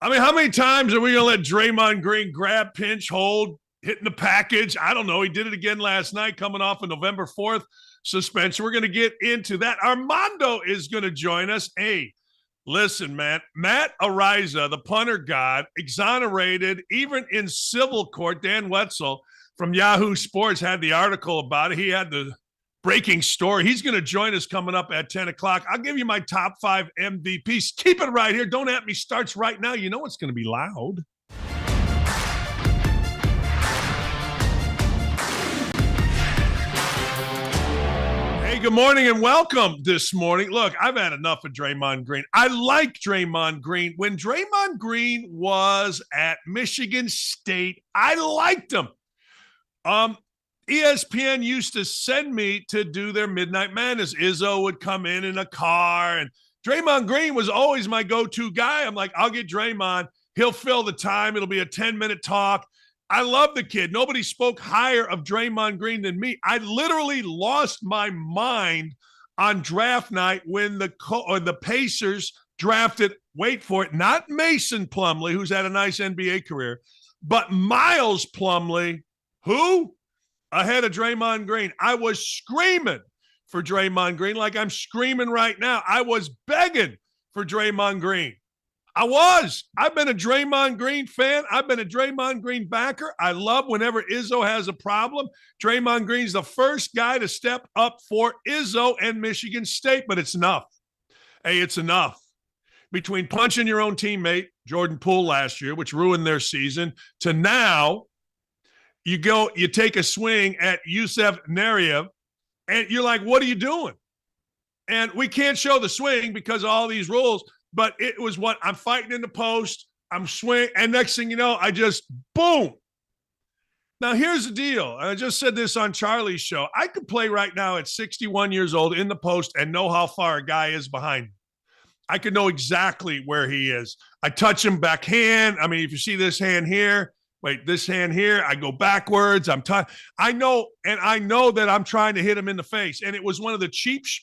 I mean, how many times are we going to let Draymond Green grab, pinch, hold, hitting the package? I don't know. He did it again last night, coming off a November 4th suspension. We're going to get into that. Armando is going to join us. Hey, listen, man. Matt Araiza, the punter god, exonerated even in civil court. Dan Wetzel from Yahoo Sports had the article about it. He had the breaking story. He's going to join us coming up at 10 o'clock. I'll give you my top 5 MVPs. Keep it right here. Don't at me starts right now. You know it's going to be loud. Hey, good morning and welcome this morning. Look, I've had enough of Draymond Green. I like Draymond Green. When Draymond Green was at Michigan State, I liked him. ESPN used to send me to do their Midnight Madness. Izzo would come in a car, and Draymond Green was always my go-to guy. I'm like, I'll get Draymond. He'll fill the time. It'll be a 10-minute talk. I love the kid. Nobody spoke higher of Draymond Green than me. I literally lost my mind on draft night when the Pacers drafted, wait for it, not Mason Plumlee, who's had a nice NBA career, but Miles Plumlee, who? Ahead of Draymond Green. I was screaming for Draymond Green like I'm screaming right now. I was begging for Draymond Green. I've been a Draymond Green fan. I've been a Draymond Green backer. I love whenever Izzo has a problem. Draymond Green's the first guy to step up for Izzo and Michigan State, but it's enough. Hey, it's enough. Between punching your own teammate, Jordan Poole last year, which ruined their season, to now, you take a swing at Yusef Nariev, and you're like, what are you doing? And we can't show the swing because of all these rules, but it was what I'm fighting in the post, I'm swinging, and next thing you know, I just, boom. Now, here's the deal. I just said this on Charlie's show. I could play right now at 61 years old in the post and know how far a guy is behind me. I could know exactly where he is. I touch him backhand. I mean, if you see this hand here, wait, this hand here, I go backwards. I know that I'm trying to hit him in the face. And it was one of the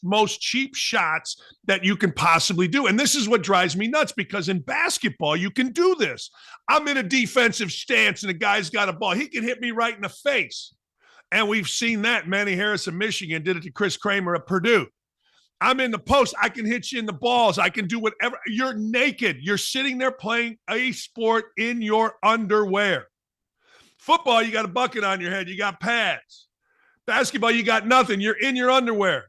most cheap shots that you can possibly do. And this is what drives me nuts, because in basketball, you can do this. I'm in a defensive stance and the guy's got a ball. He can hit me right in the face. And we've seen that. Manny Harris of Michigan did it to Chris Kramer at Purdue. I'm in the post. I can hit you in the balls. I can do whatever. You're naked. You're sitting there playing a sport in your underwear. Football, you got a bucket on your head. You got pads. Basketball, you got nothing. You're in your underwear.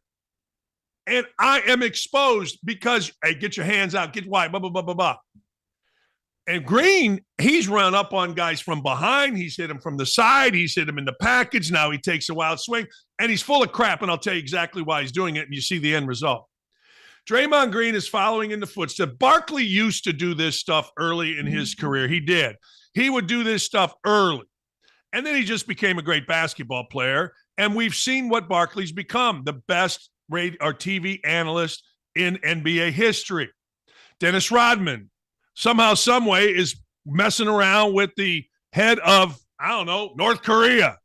And I am exposed because, hey, get your hands out. Get wide, blah, blah, blah, blah, blah. And Green, he's run up on guys from behind. He's hit him from the side. He's hit him in the package. Now he takes a wild swing. And he's full of crap, and I'll tell you exactly why he's doing it, and you see the end result. Draymond Green is following in the footsteps. Barkley used to do this stuff early in his career. He did. He would do this stuff early. And then he just became a great basketball player. And we've seen what Barkley's become, the best radio or TV analyst in NBA history. Dennis Rodman, somehow, some way, is messing around with the head of, I don't know, North Korea.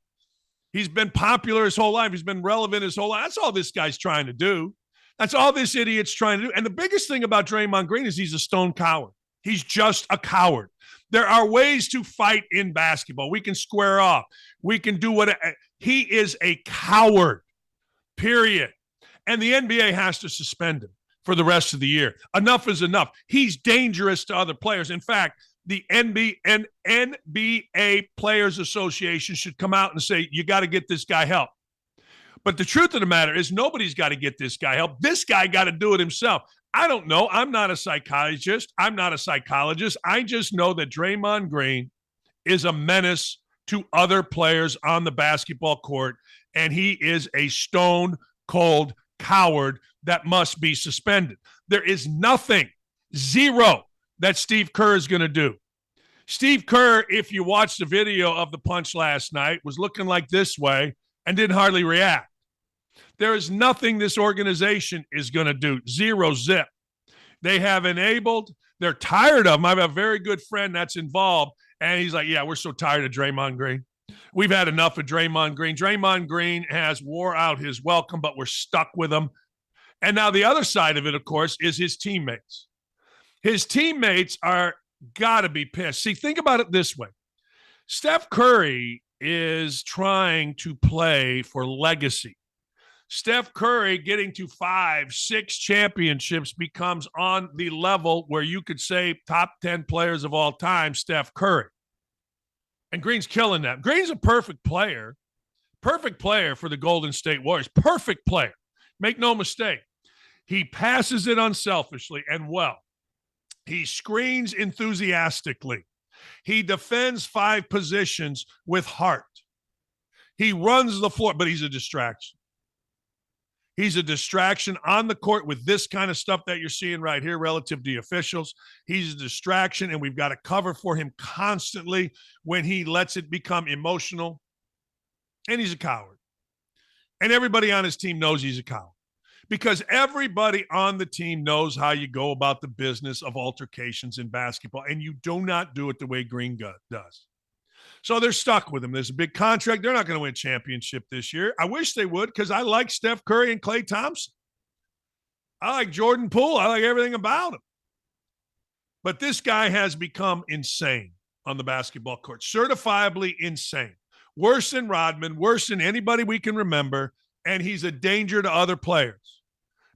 He's been popular his whole life. He's been relevant his whole life. That's all this guy's trying to do. That's all this idiot's trying to do. And the biggest thing about Draymond Green is he's a stone coward. He's just a coward. There are ways to fight in basketball. We can square off. We can do what he is a coward, period. And the NBA has to suspend him for the rest of the year. Enough is enough. He's dangerous to other players. In fact, the NBA Players Association should come out and say, you got to get this guy help. But the truth of the matter is nobody's got to get this guy help. This guy got to do it himself. I don't know. I'm not a psychologist. I just know that Draymond Green is a menace to other players on the basketball court, and he is a stone-cold coward that must be suspended. There is nothing, zero, that Steve Kerr is going to do. Steve Kerr, if you watch the video of the punch last night, was looking like this way and didn't hardly react. There is nothing this organization is going to do. Zero zip. They have enabled. They're tired of him. I have a very good friend that's involved, and he's like, yeah, we're so tired of Draymond Green. We've had enough of Draymond Green. Draymond Green has wore out his welcome, but we're stuck with him. And now the other side of it, of course, is his teammates. His teammates are got to be pissed. See, think about it this way. Steph Curry is trying to play for legacy. Steph Curry getting to 5, 6 championships becomes on the level where you could say top 10 players of all time, Steph Curry. And Green's killing that. Green's a perfect player for the Golden State Warriors. Perfect player. Make no mistake. He passes it unselfishly and well. He screens enthusiastically. He defends 5 positions with heart. He runs the floor, but he's a distraction. He's a distraction on the court with this kind of stuff that you're seeing right here relative to the officials. He's a distraction, and we've got to cover for him constantly when he lets it become emotional. And he's a coward. And everybody on his team knows he's a coward because everybody on the team knows how you go about the business of altercations in basketball, and you do not do it the way Green does. So they're stuck with him. There's a big contract. They're not going to win a championship this year. I wish they would because I like Steph Curry and Klay Thompson. I like Jordan Poole. I like everything about him. But this guy has become insane on the basketball court, certifiably insane. Worse than Rodman, worse than anybody we can remember, and he's a danger to other players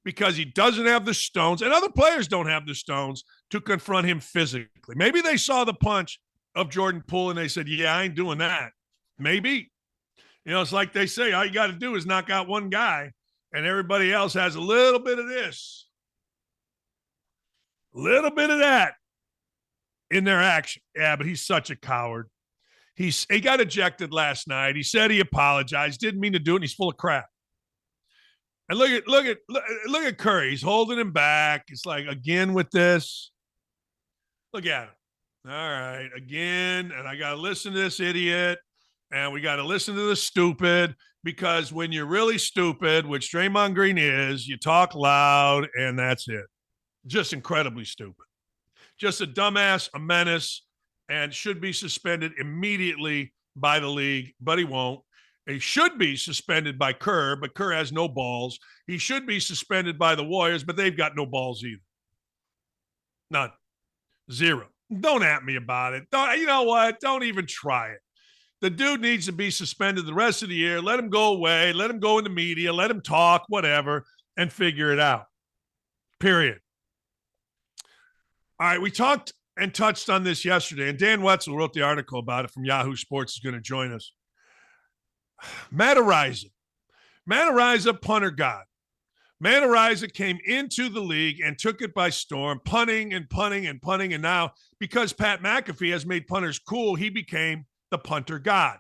because he doesn't have the stones, and other players don't have the stones to confront him physically. Maybe they saw the punch of Jordan Poole and they said, yeah, I ain't doing that. Maybe. You know, it's like they say, all you got to do is knock out one guy and everybody else has a little bit of this, a little bit of that in their action. Yeah, but he's such a coward. He got ejected last night. He said he apologized, didn't mean to do it, and he's full of crap. And look at Curry. He's holding him back. It's like, again with this. Look at him. All right, again, and I got to listen to this idiot, and we got to listen to the stupid, because when you're really stupid, which Draymond Green is, you talk loud, and that's it. Just incredibly stupid. Just a dumbass, a menace, and should be suspended immediately by the league, but he won't. He should be suspended by Kerr, but Kerr has no balls. He should be suspended by the Warriors, but they've got no balls either. None. Zero. Don't at me about it. You know what? Don't even try it. The dude needs to be suspended the rest of the year. Let him go away. Let him go in the media. Let him talk, whatever, and figure it out. Period. All right, we talked and touched on this yesterday, and Dan Wetzel wrote the article about it from Yahoo Sports, is going to join us. Matt Araiza, punter god. Matt Araiza came into the league and took it by storm, punting, and now, because Pat McAfee has made punters cool, he became the punter god.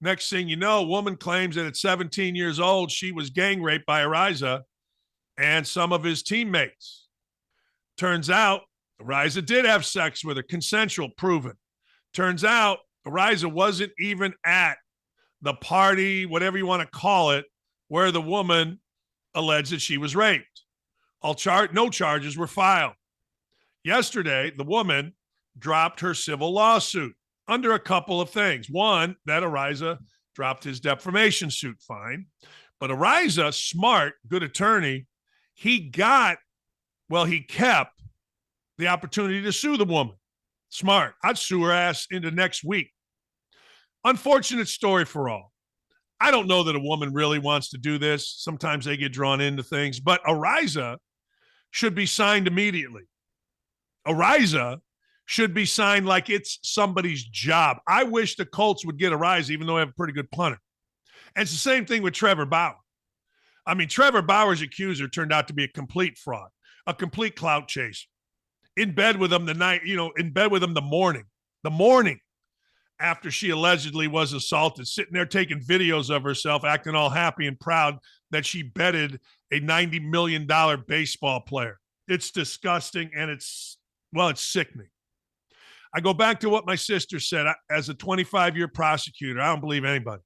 Next thing you know, a woman claims that at 17 years old, she was gang raped by Araiza and some of his teammates. Turns out, Araiza did have sex with her, consensual, proven. Turns out, Araiza wasn't even at the party, whatever you want to call it, where the woman alleged that she was raped. No charges were filed. Yesterday, the woman dropped her civil lawsuit under a couple of things. One, that Araiza dropped his defamation suit, fine. But Araiza, smart, good attorney, he kept the opportunity to sue the woman. Smart. I'd sue her ass into next week. Unfortunate story for all. I don't know that a woman really wants to do this. Sometimes they get drawn into things, but Araiza should be signed immediately. Araiza should be signed like it's somebody's job. I wish the Colts would get Araiza, even though I have a pretty good punter. And it's the same thing with Trevor Bauer. I mean, Trevor Bauer's accuser turned out to be a complete fraud, a complete clout chaser. In bed with him the morning after she allegedly was assaulted, sitting there taking videos of herself, acting all happy and proud that she betted a $90 million baseball player. It's disgusting, and it's sickening. I go back to what my sister said. As a 25-year prosecutor, I don't believe anybody.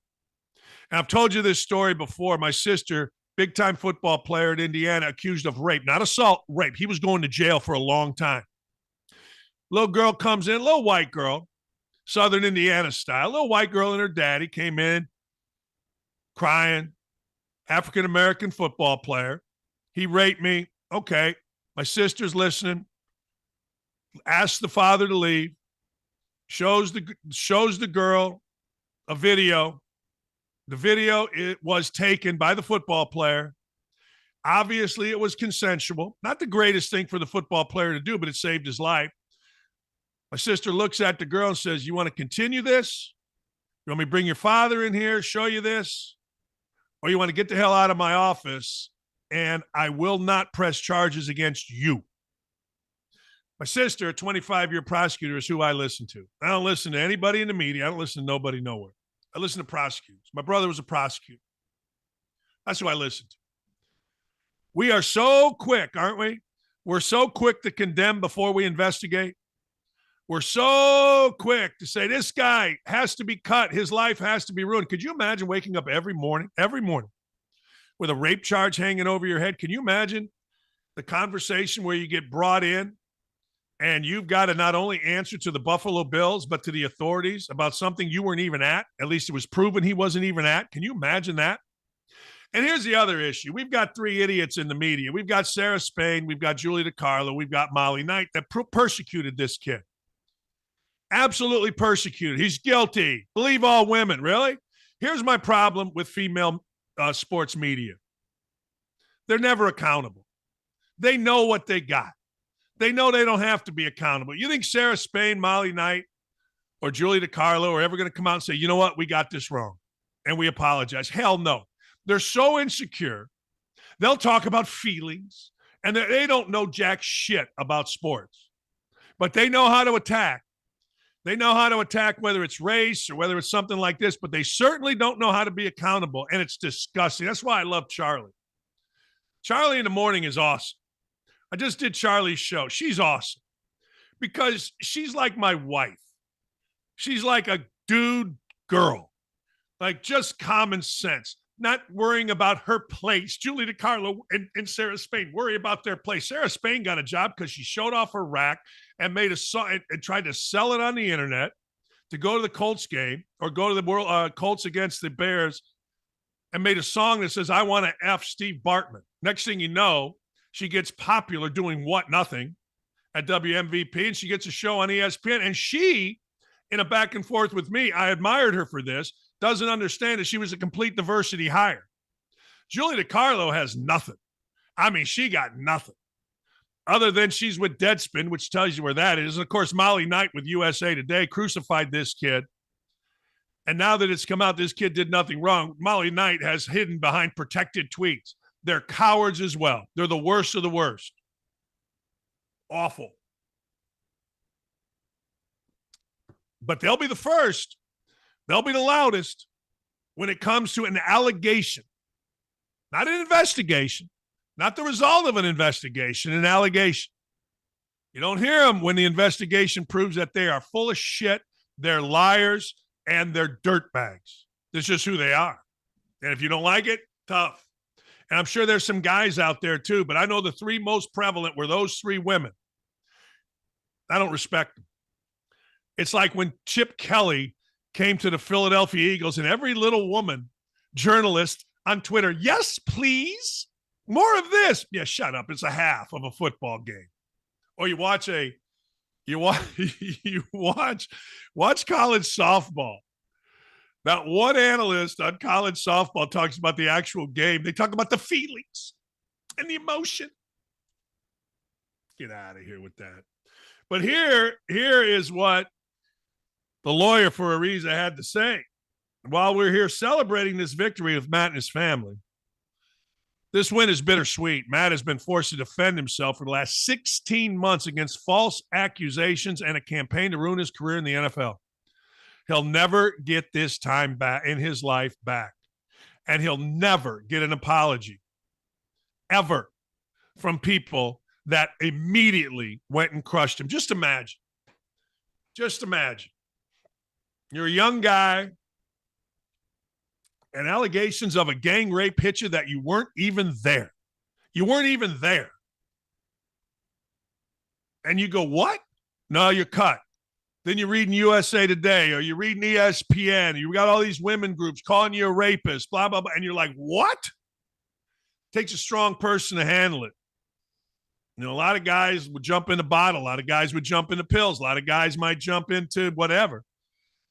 And I've told you this story before. My sister, big-time football player at Indiana, accused of rape, not assault, rape. He was going to jail for a long time. Little girl comes in, little white girl, Southern Indiana style. Little white girl and her daddy came in crying, African-American football player. He raped me. Okay, my sister's listening. asks the father to leave, shows the girl a video. The video, it was taken by the football player. Obviously, it was consensual. Not the greatest thing for the football player to do, but it saved his life. My sister looks at the girl and says, you want to continue this? You want me to bring your father in here, show you this? Or you want to get the hell out of my office, and I will not press charges against you? My sister, a 25-year prosecutor, is who I listen to. I don't listen to anybody in the media. I don't listen to nobody nowhere. I listen to prosecutors. My brother was a prosecutor. That's who I listen to. We are so quick, aren't we? We're so quick to condemn before we investigate. We're so quick to say this guy has to be cut. His life has to be ruined. Could you imagine waking up every morning, with a rape charge hanging over your head? Can you imagine the conversation where you get brought in and you've got to not only answer to the Buffalo Bills, but to the authorities about something you weren't even at? At least it was proven he wasn't even at. Can you imagine that? And here's the other issue. We've got three idiots in the media. We've got Sarah Spain. We've got Julie DiCarlo. We've got Molly Knight that persecuted this kid. Absolutely persecuted. He's guilty. Believe all women. Really? Here's my problem with female sports media. They're never accountable. They know what they got. They know they don't have to be accountable. You think Sarah Spain, Molly Knight, or Julie DiCarlo are ever going to come out and say, you know what, we got this wrong, and we apologize? Hell no. They're so insecure. They'll talk about feelings, and they don't know jack shit about sports. But they know how to attack. They know how to attack whether it's race or whether it's something like this, but they certainly don't know how to be accountable, and it's disgusting. That's why I love Charlie. Charlie in the morning is awesome. I just did Charlie's show. She's awesome because she's like my wife. She's like a dude girl, like just common sense, not worrying about her place. Julie DiCarlo and Sarah Spain worry about their place. Sarah Spain got a job because she showed off her rack and made a song and tried to sell it on the internet to go to the Colts game or go to the Colts against the Bears, and made a song that says, I want to F Steve Bartman. Next thing you know, she gets popular doing what? Nothing at WMVP, and she gets a show on ESPN. And she, in a back and forth with me, I admired her for this, doesn't understand that she was a complete diversity hire. Julie DiCarlo has nothing. I mean, she got nothing other than she's with Deadspin, which tells you where that is. And, of course, Molly Knight with USA Today crucified this kid. And now that it's come out this kid did nothing wrong, Molly Knight has hidden behind protected tweets. They're cowards as well. They're the worst of the worst. Awful. But they'll be the first. They'll be the loudest when it comes to an allegation. Not an investigation. Not the result of an investigation, an allegation. You don't hear them when the investigation proves that they are full of shit, they're liars, and they're dirtbags. That's just who they are. And if you don't like it, tough. And I'm sure there's some guys out there too, but I know the three most prevalent were those three women. I don't respect them. It's like when Chip Kelly came to the Philadelphia Eagles and every little woman journalist on Twitter, yes, please, more of this. Yeah, shut up. It's a half of a football game. Or you watch watch college softball. That one analyst on college softball talks about the actual game. They talk about the feelings and the emotion. Get out of here with that. But here is what the lawyer for Araiza had to say. While we're here celebrating this victory with Matt and his family, this win is bittersweet. Matt has been forced to defend himself for the last 16 months against false accusations and a campaign to ruin his career in the NFL. He'll never get this time back in his life back. And he'll never get an apology, ever, from people that immediately went and crushed him. Just imagine. Just imagine. You're a young guy, and allegations of a gang rape hit you that you weren't even there. You weren't even there. And you go, what? No, you're cut. Then you're reading USA Today or you're reading ESPN. You got all these women groups calling you a rapist, blah, blah, blah. And you're like, what? Takes a strong person to handle it. A lot of guys would jump in the bottle. A lot of guys would jump into pills. A lot of guys might jump into whatever.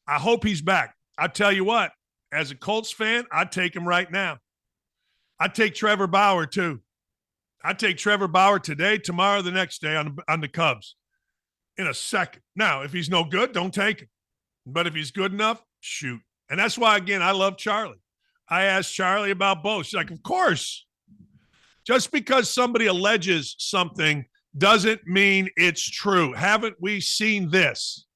I hope he's back. I tell you what, as a Colts fan, I'd take him right now. I'd take Trevor Bauer too. I'd take Trevor Bauer today, tomorrow, the next day on the Cubs in a second. Now, if he's no good, don't take him. But if he's good enough, shoot. And that's why, again, I love Charlie. I asked Charlie about both. She's like, of course. Just because somebody alleges something doesn't mean it's true. Haven't we seen this?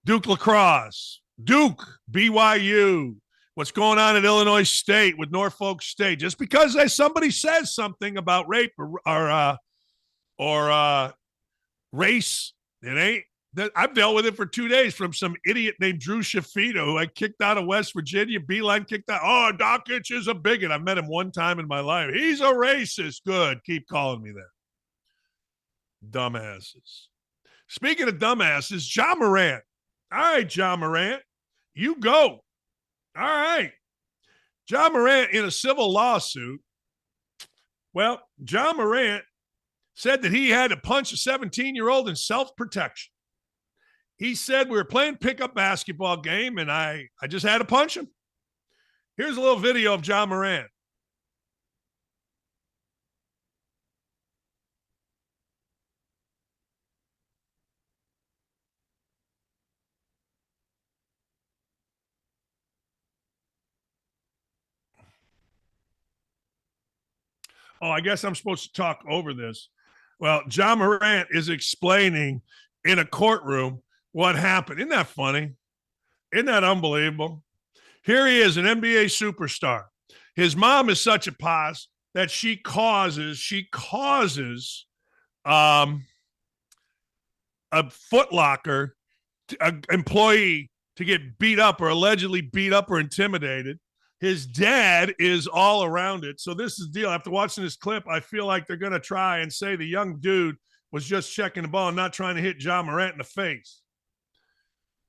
Duke lacrosse, Duke, BYU, what's going on at Illinois State with Norfolk State. Just because somebody says something about rape or race, it ain't. I've dealt with it for 2 days from some idiot named Drew Shafito, who I kicked out of West Virginia. Beeline kicked out. Oh, Dakich is a bigot. I met him one time in my life. He's a racist. Good. Keep calling me that. Dumbasses. Speaking of dumbasses, Ja Morant. All right, Ja Morant. You go. All right. Ja Morant in a civil lawsuit. Well, Ja Morant said that he had to punch a 17-year-old in self-protection. He said we were playing pickup basketball game, and I just had to punch him. Here's a little video of Ja Morant. Oh, I guess I'm supposed to talk over this. Well, Ja Morant is explaining in a courtroom what happened. Isn't that funny? Isn't that unbelievable? Here he is, an NBA superstar. His mom is such a pos that she causes a Foot Locker employee to get beat up or allegedly beat up or intimidated. His dad is all around it. So this is the deal. After watching this clip, I feel like they're going to try and say the young dude was just checking the ball and not trying to hit Ja Morant in the face.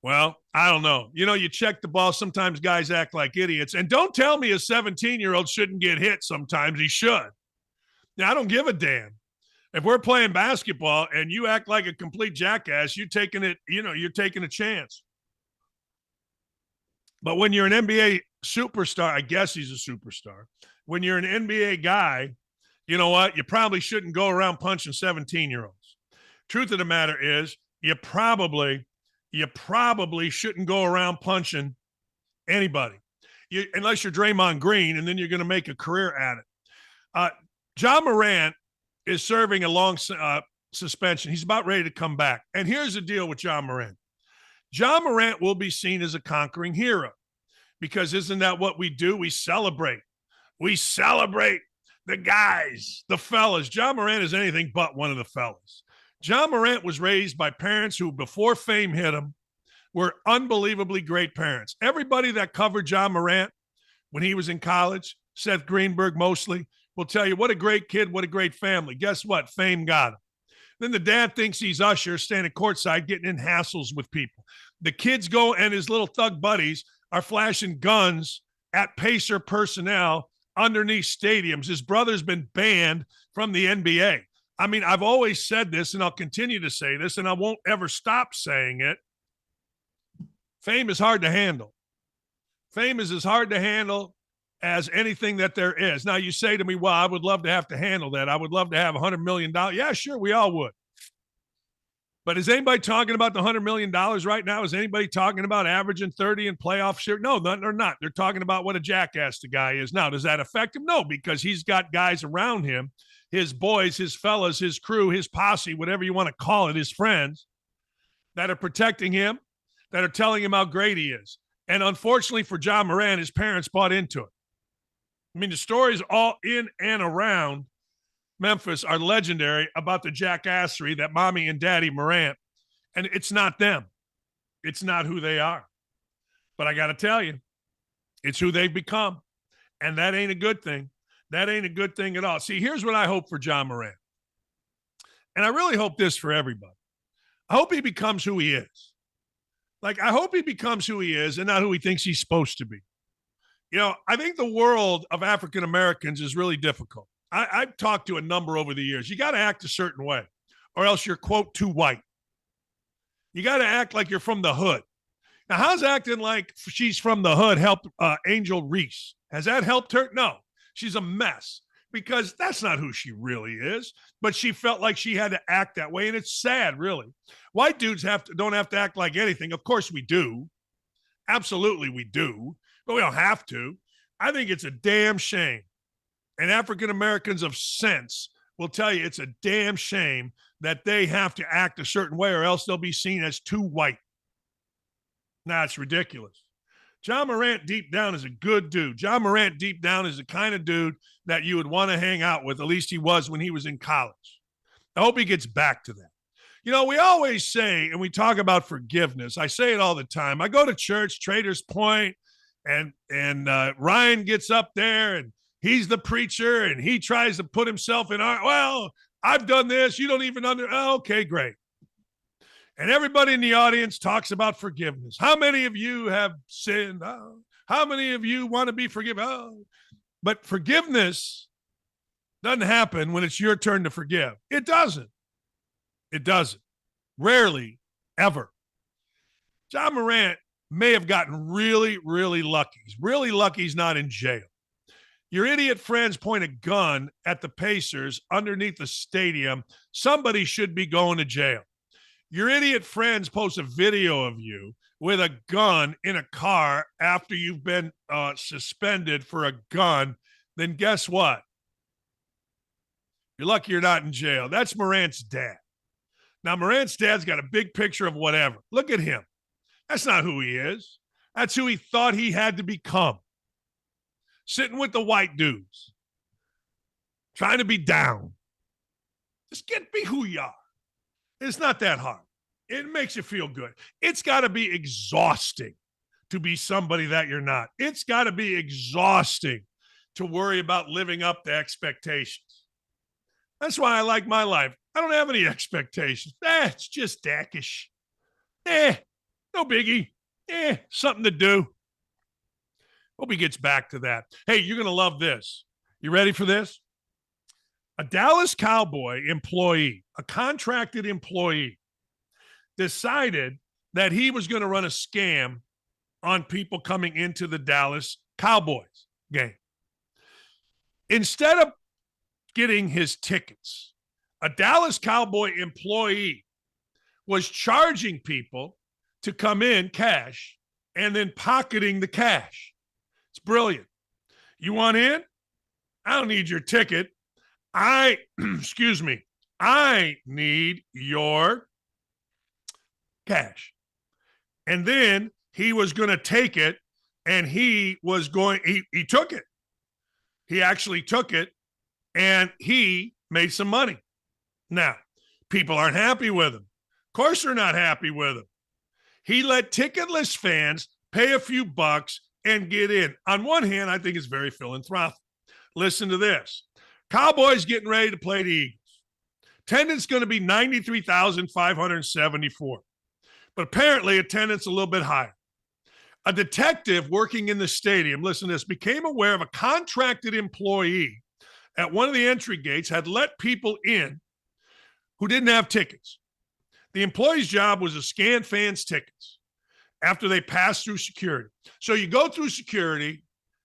Well, I don't know. You check the ball. Sometimes guys act like idiots. And don't tell me a 17-year-old shouldn't get hit sometimes. He should. Now, I don't give a damn. If we're playing basketball and you act like a complete jackass, you're taking a chance. But when you're an NBA superstar, I guess he's a superstar. When you're an NBA guy, you know what? You probably shouldn't go around punching 17-year-olds. Truth of the matter is, you probably shouldn't go around punching anybody, unless you're Draymond Green, and then you're going to make a career at it. Ja Morant is serving a long suspension. He's about ready to come back. And here's the deal with Ja Morant. Ja Morant will be seen as a conquering hero because isn't that what we do? We celebrate. We celebrate the guys, the fellas. Ja Morant is anything but one of the fellas. Ja Morant was raised by parents who, before fame hit him, were unbelievably great parents. Everybody that covered Ja Morant when he was in college, Seth Greenberg mostly, will tell you what a great kid, what a great family. Guess what? Fame got him. Then the dad thinks he's Usher standing courtside getting in hassles with people. The kids go and his little thug buddies are flashing guns at Pacer personnel underneath stadiums. His brother's been banned from the NBA. I mean, I've always said this, and I'll continue to say this, and I won't ever stop saying it. Fame is hard to handle. Fame is as hard to handle as anything that there is. Now, you say to me, well, I would love to have to handle that. I would love to have $100 million. Yeah, sure, we all would. But is anybody talking about the $100 million right now? Is anybody talking about averaging 30 in playoff share? No, they're not. They're talking about what a jackass the guy is. Now, does that affect him? No, because he's got guys around him, his boys, his fellas, his crew, his posse, whatever you want to call it, his friends, that are protecting him, that are telling him how great he is. And unfortunately for Ja Morant, his parents bought into it. I mean, the stories all in and around Memphis are legendary about the jackassery that mommy and daddy Morant, and it's not them. It's not who they are. But I got to tell you, it's who they've become, and that ain't a good thing. That ain't a good thing at all. See, here's what I hope for Ja Morant, and I really hope this for everybody. I hope he becomes who he is. Like, I hope he becomes who he is and not who he thinks he's supposed to be. I think the world of African Americans is really difficult. I've talked to a number over the years. You got to act a certain way, or else you're, quote, too white. You got to act like you're from the hood. Now, how's acting like she's from the hood helped Angel Reese? Has that helped her? No. She's a mess because that's not who she really is. But she felt like she had to act that way, and it's sad, really. White dudes don't have to act like anything. Of course we do. Absolutely we do. But we don't have to. I think it's a damn shame. And African Americans of sense will tell you it's a damn shame that they have to act a certain way or else they'll be seen as too white. Nah, it's ridiculous. John Morant deep down is a good dude. John Morant deep down is the kind of dude that you would want to hang out with. At least he was when he was in college. I hope he gets back to that. You know, we always say, and we talk about forgiveness. I say it all the time. I go to church, Traders Point, and Ryan gets up there and he's the preacher and he tries to put himself in our, well, I've done this. You don't even okay, great. And everybody in the audience talks about forgiveness. How many of you have sinned? Oh. How many of you want to be forgiven? Oh. But forgiveness doesn't happen when it's your turn to forgive. It doesn't. It doesn't. Rarely, ever. John Morant may have gotten really, really lucky. He's really lucky he's not in jail. Your idiot friends point a gun at the Pacers underneath the stadium. Somebody should be going to jail. Your idiot friends post a video of you with a gun in a car after you've been suspended for a gun. Then guess what? You're lucky you're not in jail. That's Morant's dad. Now, Morant's dad's got a big picture of whatever. Look at him. That's not who he is. That's who he thought he had to become. Sitting with the white dudes. Trying to be down. Just be who you are. It's not that hard. It makes you feel good. It's got to be exhausting to be somebody that you're not. It's got to be exhausting to worry about living up to expectations. That's why I like my life. I don't have any expectations. It's just Dakich. No biggie. Something to do. Hope he gets back to that. Hey, you're going to love this. You ready for this? A Dallas Cowboy employee, a contracted employee, decided that he was going to run a scam on people coming into the Dallas Cowboys game. Instead of getting his tickets, a Dallas Cowboy employee was charging people to come in cash and then pocketing the cash. It's brilliant. You want in? I don't need your ticket. I need your cash. And then he was going to take it and he took it. He actually took it and he made some money. Now, people aren't happy with him. Of course they're not happy with him. He let ticketless fans pay a few bucks and get in. On one hand, I think it's very philanthropic. Listen to this. Cowboys getting ready to play the Eagles. Attendance going to be 93,574. But apparently attendance a little bit higher. A detective working in the stadium, listen to this, became aware of a contracted employee at one of the entry gates had let people in who didn't have tickets. The employee's job was to scan fans' tickets after they passed through security. So you go through security,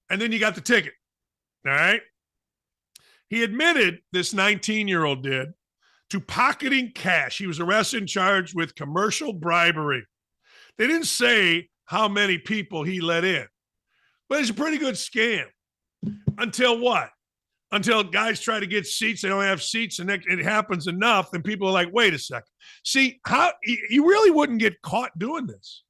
and then you got the ticket, all right? He admitted, this 19-year-old did, to pocketing cash. He was arrested and charged with commercial bribery. They didn't say how many people he let in, but it's a pretty good scam. Until what? Until guys try to get seats, they don't have seats, and it happens enough, and people are like, wait a second. See, how you really wouldn't get caught doing this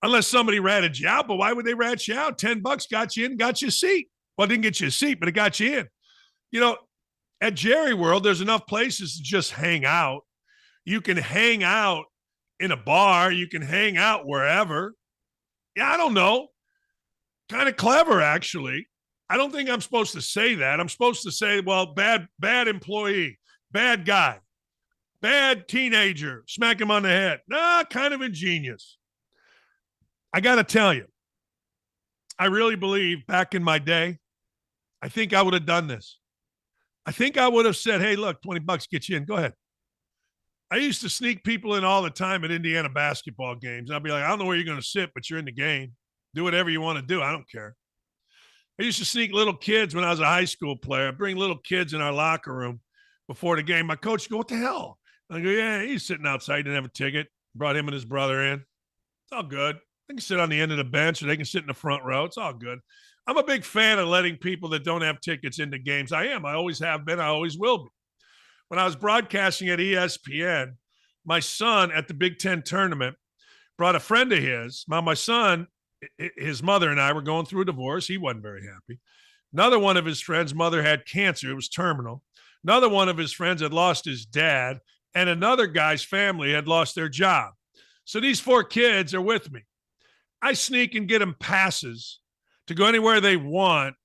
unless somebody ratted you out, but why would they rat you out? $10 got you in, got you a seat. Well, it didn't get you a seat, but it got you in. You know, at Jerry World, there's enough places to just hang out. You can hang out in a bar. You can hang out wherever. Yeah, I don't know. Kind of clever, actually. I don't think I'm supposed to say that. I'm supposed to say, well, bad employee, bad guy, bad teenager, smack him on the head. Nah, kind of ingenious. I got to tell you, I really believe back in my day, I think I would have done this. I think I would have said, hey, look, $20 get you in. Go ahead. I used to sneak people in all the time at Indiana basketball games. I'd be like, I don't know where you're going to sit, but you're in the game. Do whatever you want to do. I don't care. I used to sneak little kids when I was a high school player. I'd bring little kids in our locker room before the game. My coach would go, what the hell? I go, yeah, he's sitting outside. He didn't have a ticket. Brought him and his brother in. It's all good. They can sit on the end of the bench or they can sit in the front row. It's all good. I'm a big fan of letting people that don't have tickets into games. I am. I always have been. I always will be. When I was broadcasting at ESPN, my son at the Big Ten tournament brought a friend of his. Now, my son, his mother and I were going through a divorce. He wasn't very happy. Another one of his friends' mother had cancer. It was terminal. Another one of his friends had lost his dad, and another guy's family had lost their job. So these 4 kids are with me. I sneak and get them passes to go anywhere they want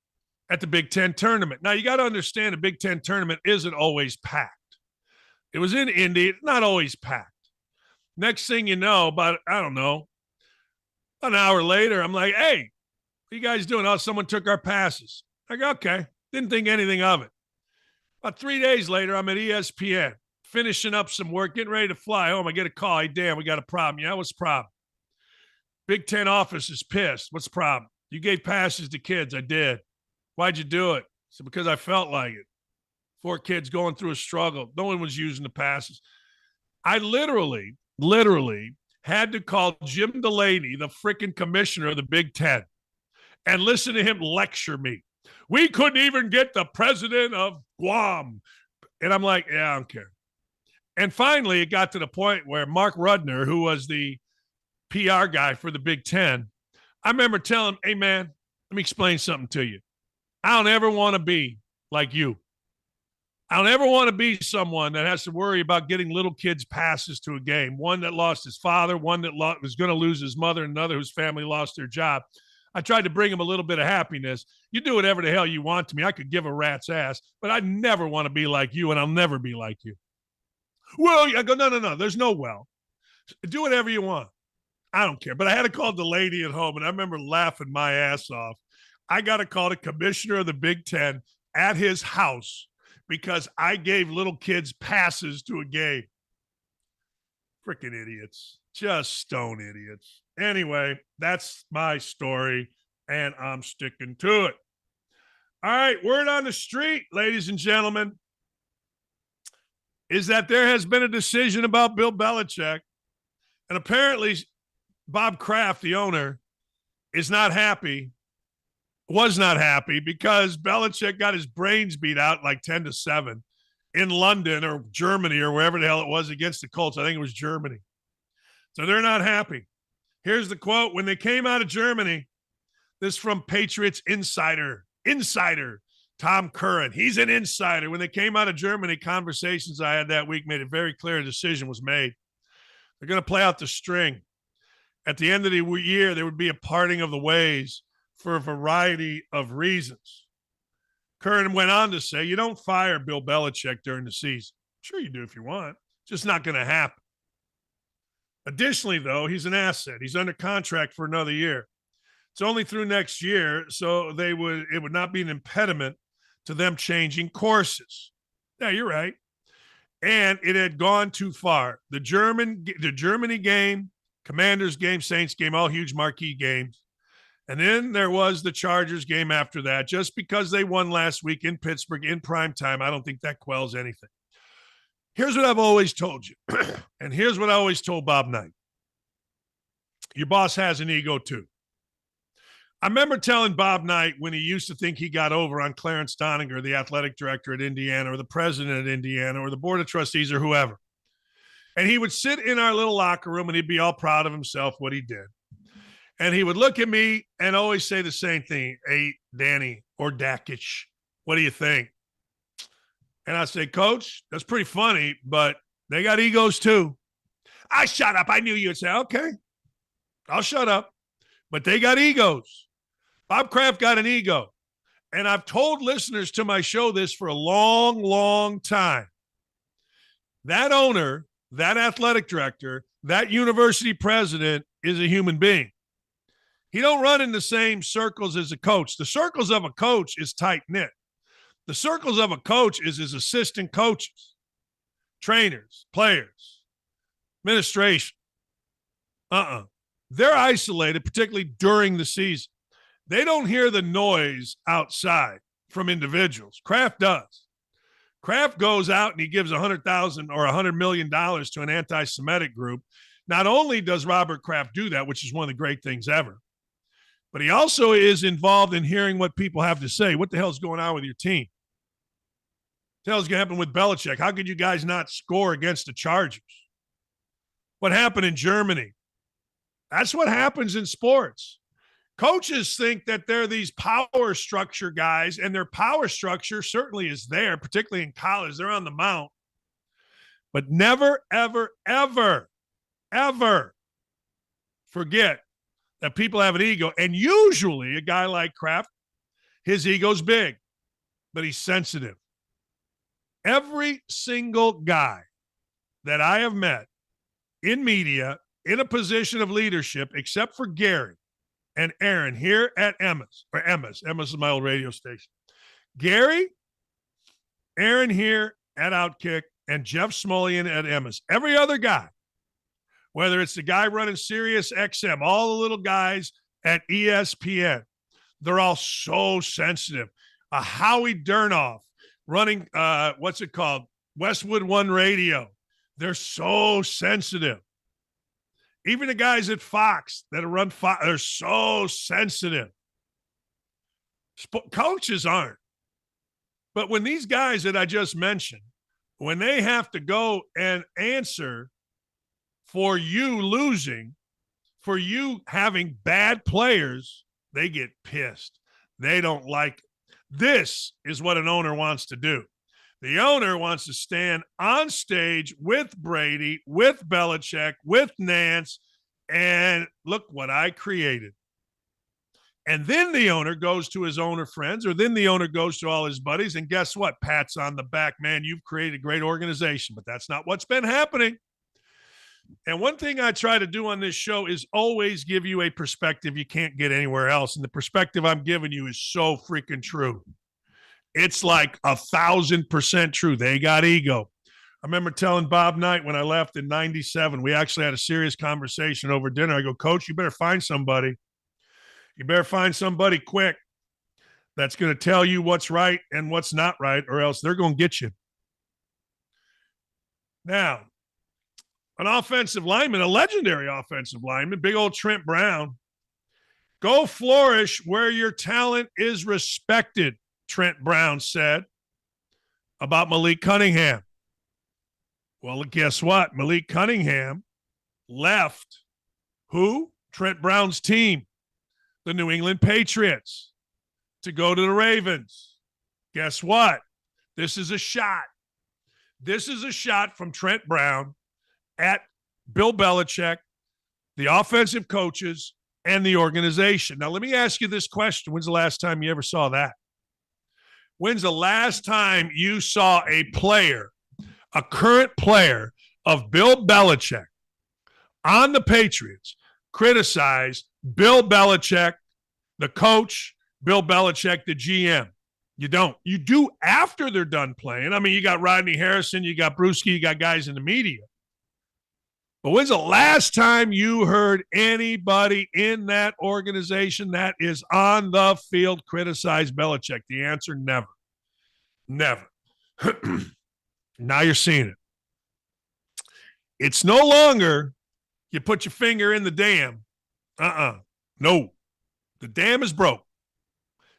at the Big Ten tournament. Now, you got to understand the Big Ten tournament isn't always packed. It was in Indy, not always packed. Next thing you know, about an hour later, I'm like, hey, what are you guys doing? Oh, someone took our passes. I go, okay. Didn't think anything of it. About 3 days later, I'm at ESPN, finishing up some work, getting ready to fly home. I get a call. Hey, Dan, we got a problem. Yeah, what's the problem? Big Ten office is pissed. What's the problem? You gave passes to kids. I did. Why'd you do it? So because I felt like it. 4 kids going through a struggle. No one was using the passes. I literally had to call Jim Delaney, the freaking commissioner of the Big Ten, and listen to him lecture me. We couldn't even get the president of Guam. And I'm like, yeah, I don't care. And finally, it got to the point where Mark Rudner, who was the PR guy for the Big Ten, I remember telling him, hey, man, let me explain something to you. I don't ever want to be like you. I don't ever want to be someone that has to worry about getting little kids passes to a game. One that lost his father, one that was going to lose his mother, and another whose family lost their job. I tried to bring him a little bit of happiness. You do whatever the hell you want to me. I could give a rat's ass, but I never want to be like you, and I'll never be like you. Well, I go, no. There's no well. Do whatever you want. I don't care. But I had to call the lady at home, and I remember laughing my ass off. I got to call the commissioner of the Big Ten at his house because I gave little kids passes to a game. Freaking idiots. Just stone idiots. Anyway, that's my story, and I'm sticking to it. All right, word on the street, ladies and gentlemen, is that there has been a decision about Bill Belichick, and apparently Bob Kraft, the owner, was not happy because Belichick got his brains beat out like 10-7 in London or Germany or wherever the hell it was against the Colts. I think it was Germany. So they're not happy. Here's the quote. When they came out of Germany, this from Patriots Insider, Tom Curran. He's an insider. When they came out of Germany, conversations I had that week made it very clear a decision was made. They're going to play out the string. At the end of the year, there would be a parting of the ways for a variety of reasons. Curran went on to say, you don't fire Bill Belichick during the season. Sure you do if you want. Just not going to happen. Additionally, though, he's an asset. He's under contract for another year. It's only through next year, so it would not be an impediment to them changing courses. Yeah, you're right. And it had gone too far. The Germany game, Commanders game, Saints game, all huge marquee games. And then there was the Chargers game after that. Just because they won last week in Pittsburgh in prime time, I don't think that quells anything. Here's what I've always told you, and here's what I always told Bob Knight. Your boss has an ego too. I remember telling Bob Knight when he used to think he got over on Clarence Doninger, the athletic director at Indiana, or the president at Indiana, or the board of trustees, or whoever. And he would sit in our little locker room, and he'd be all proud of himself, what he did. And he would look at me and always say the same thing. Hey, Danny or Dakich, what do you think? And I say, Coach, that's pretty funny, but they got egos too. I shut up. I knew you'd say, okay, I'll shut up. But they got egos. Bob Kraft got an ego. And I've told listeners to my show this for a long, long time. That owner, that athletic director, that university president is a human being. He don't run in the same circles as a coach. The circles of a coach is tight-knit. The circles of a coach is his assistant coaches, trainers, players, administration. They're isolated, particularly during the season. They don't hear the noise outside from individuals. Kraft does. Kraft goes out and he gives $100,000 or $100 million to an anti-Semitic group. Not only does Robert Kraft do that, which is one of the great things ever, but he also is involved in hearing what people have to say. What the hell's going on with your team? What the hell's going to happen with Belichick? How could you guys not score against the Chargers? What happened in Germany? That's what happens in sports. Coaches think that they're these power structure guys, and their power structure certainly is there, particularly in college. They're on the mount. But never, ever, ever, ever forget that people have an ego. And usually a guy like Kraft, his ego's big, but he's sensitive. Every single guy that I have met in media, in a position of leadership, except for Gary and Aaron here at Emma's. Emma's is my old radio station. Gary, Aaron here at Outkick, and Jeff Smolian at Emma's. Every other guy, whether it's the guy running Sirius XM, all the little guys at ESPN, they're all so sensitive. Howie Durnoff running, what's it called? Westwood One Radio. They're so sensitive. Even the guys at Fox that run Fox, they're so sensitive. Coaches aren't. But when these guys that I just mentioned, when they have to go and answer for you losing, for you having bad players, they get pissed. They don't like it. This is what an owner wants to do. The owner wants to stand on stage with Brady, with Belichick, with Nance, and look what I created. And then the owner goes to his owner friends, or then the owner goes to all his buddies, and guess what? Pats on the back. Man, you've created a great organization, but that's not what's been happening. And one thing I try to do on this show is always give you a perspective you can't get anywhere else. And the perspective I'm giving you is so freaking true. It's like 1,000% true. They got ego. I remember telling Bob Knight when I left in 97, we actually had a serious conversation over dinner. I go, Coach, you better find somebody. You better find somebody quick that's going to tell you what's right and what's not right, or else they're going to get you. Now, an offensive lineman, a legendary offensive lineman, big old Trent Brown, go flourish where your talent is respected, Trent Brown said about Malik Cunningham. Well, guess what? Malik Cunningham left who? Trent Brown's team, the New England Patriots, to go to the Ravens. Guess what? This is a shot. This is a shot from Trent Brown at Bill Belichick, the offensive coaches, and the organization. Now, let me ask you this question. When's the last time you ever saw that? When's the last time you saw a player, a current player of Bill Belichick on the Patriots, criticize Bill Belichick, the coach, Bill Belichick, the GM? You don't. You do after they're done playing. I mean, you got Rodney Harrison, you got Brewski, you got guys in the media. But when's the last time you heard anybody in that organization that is on the field criticize Belichick? The answer, never. Never. Now you're seeing it. It's no longer you put your finger in the dam. No. The dam is broke.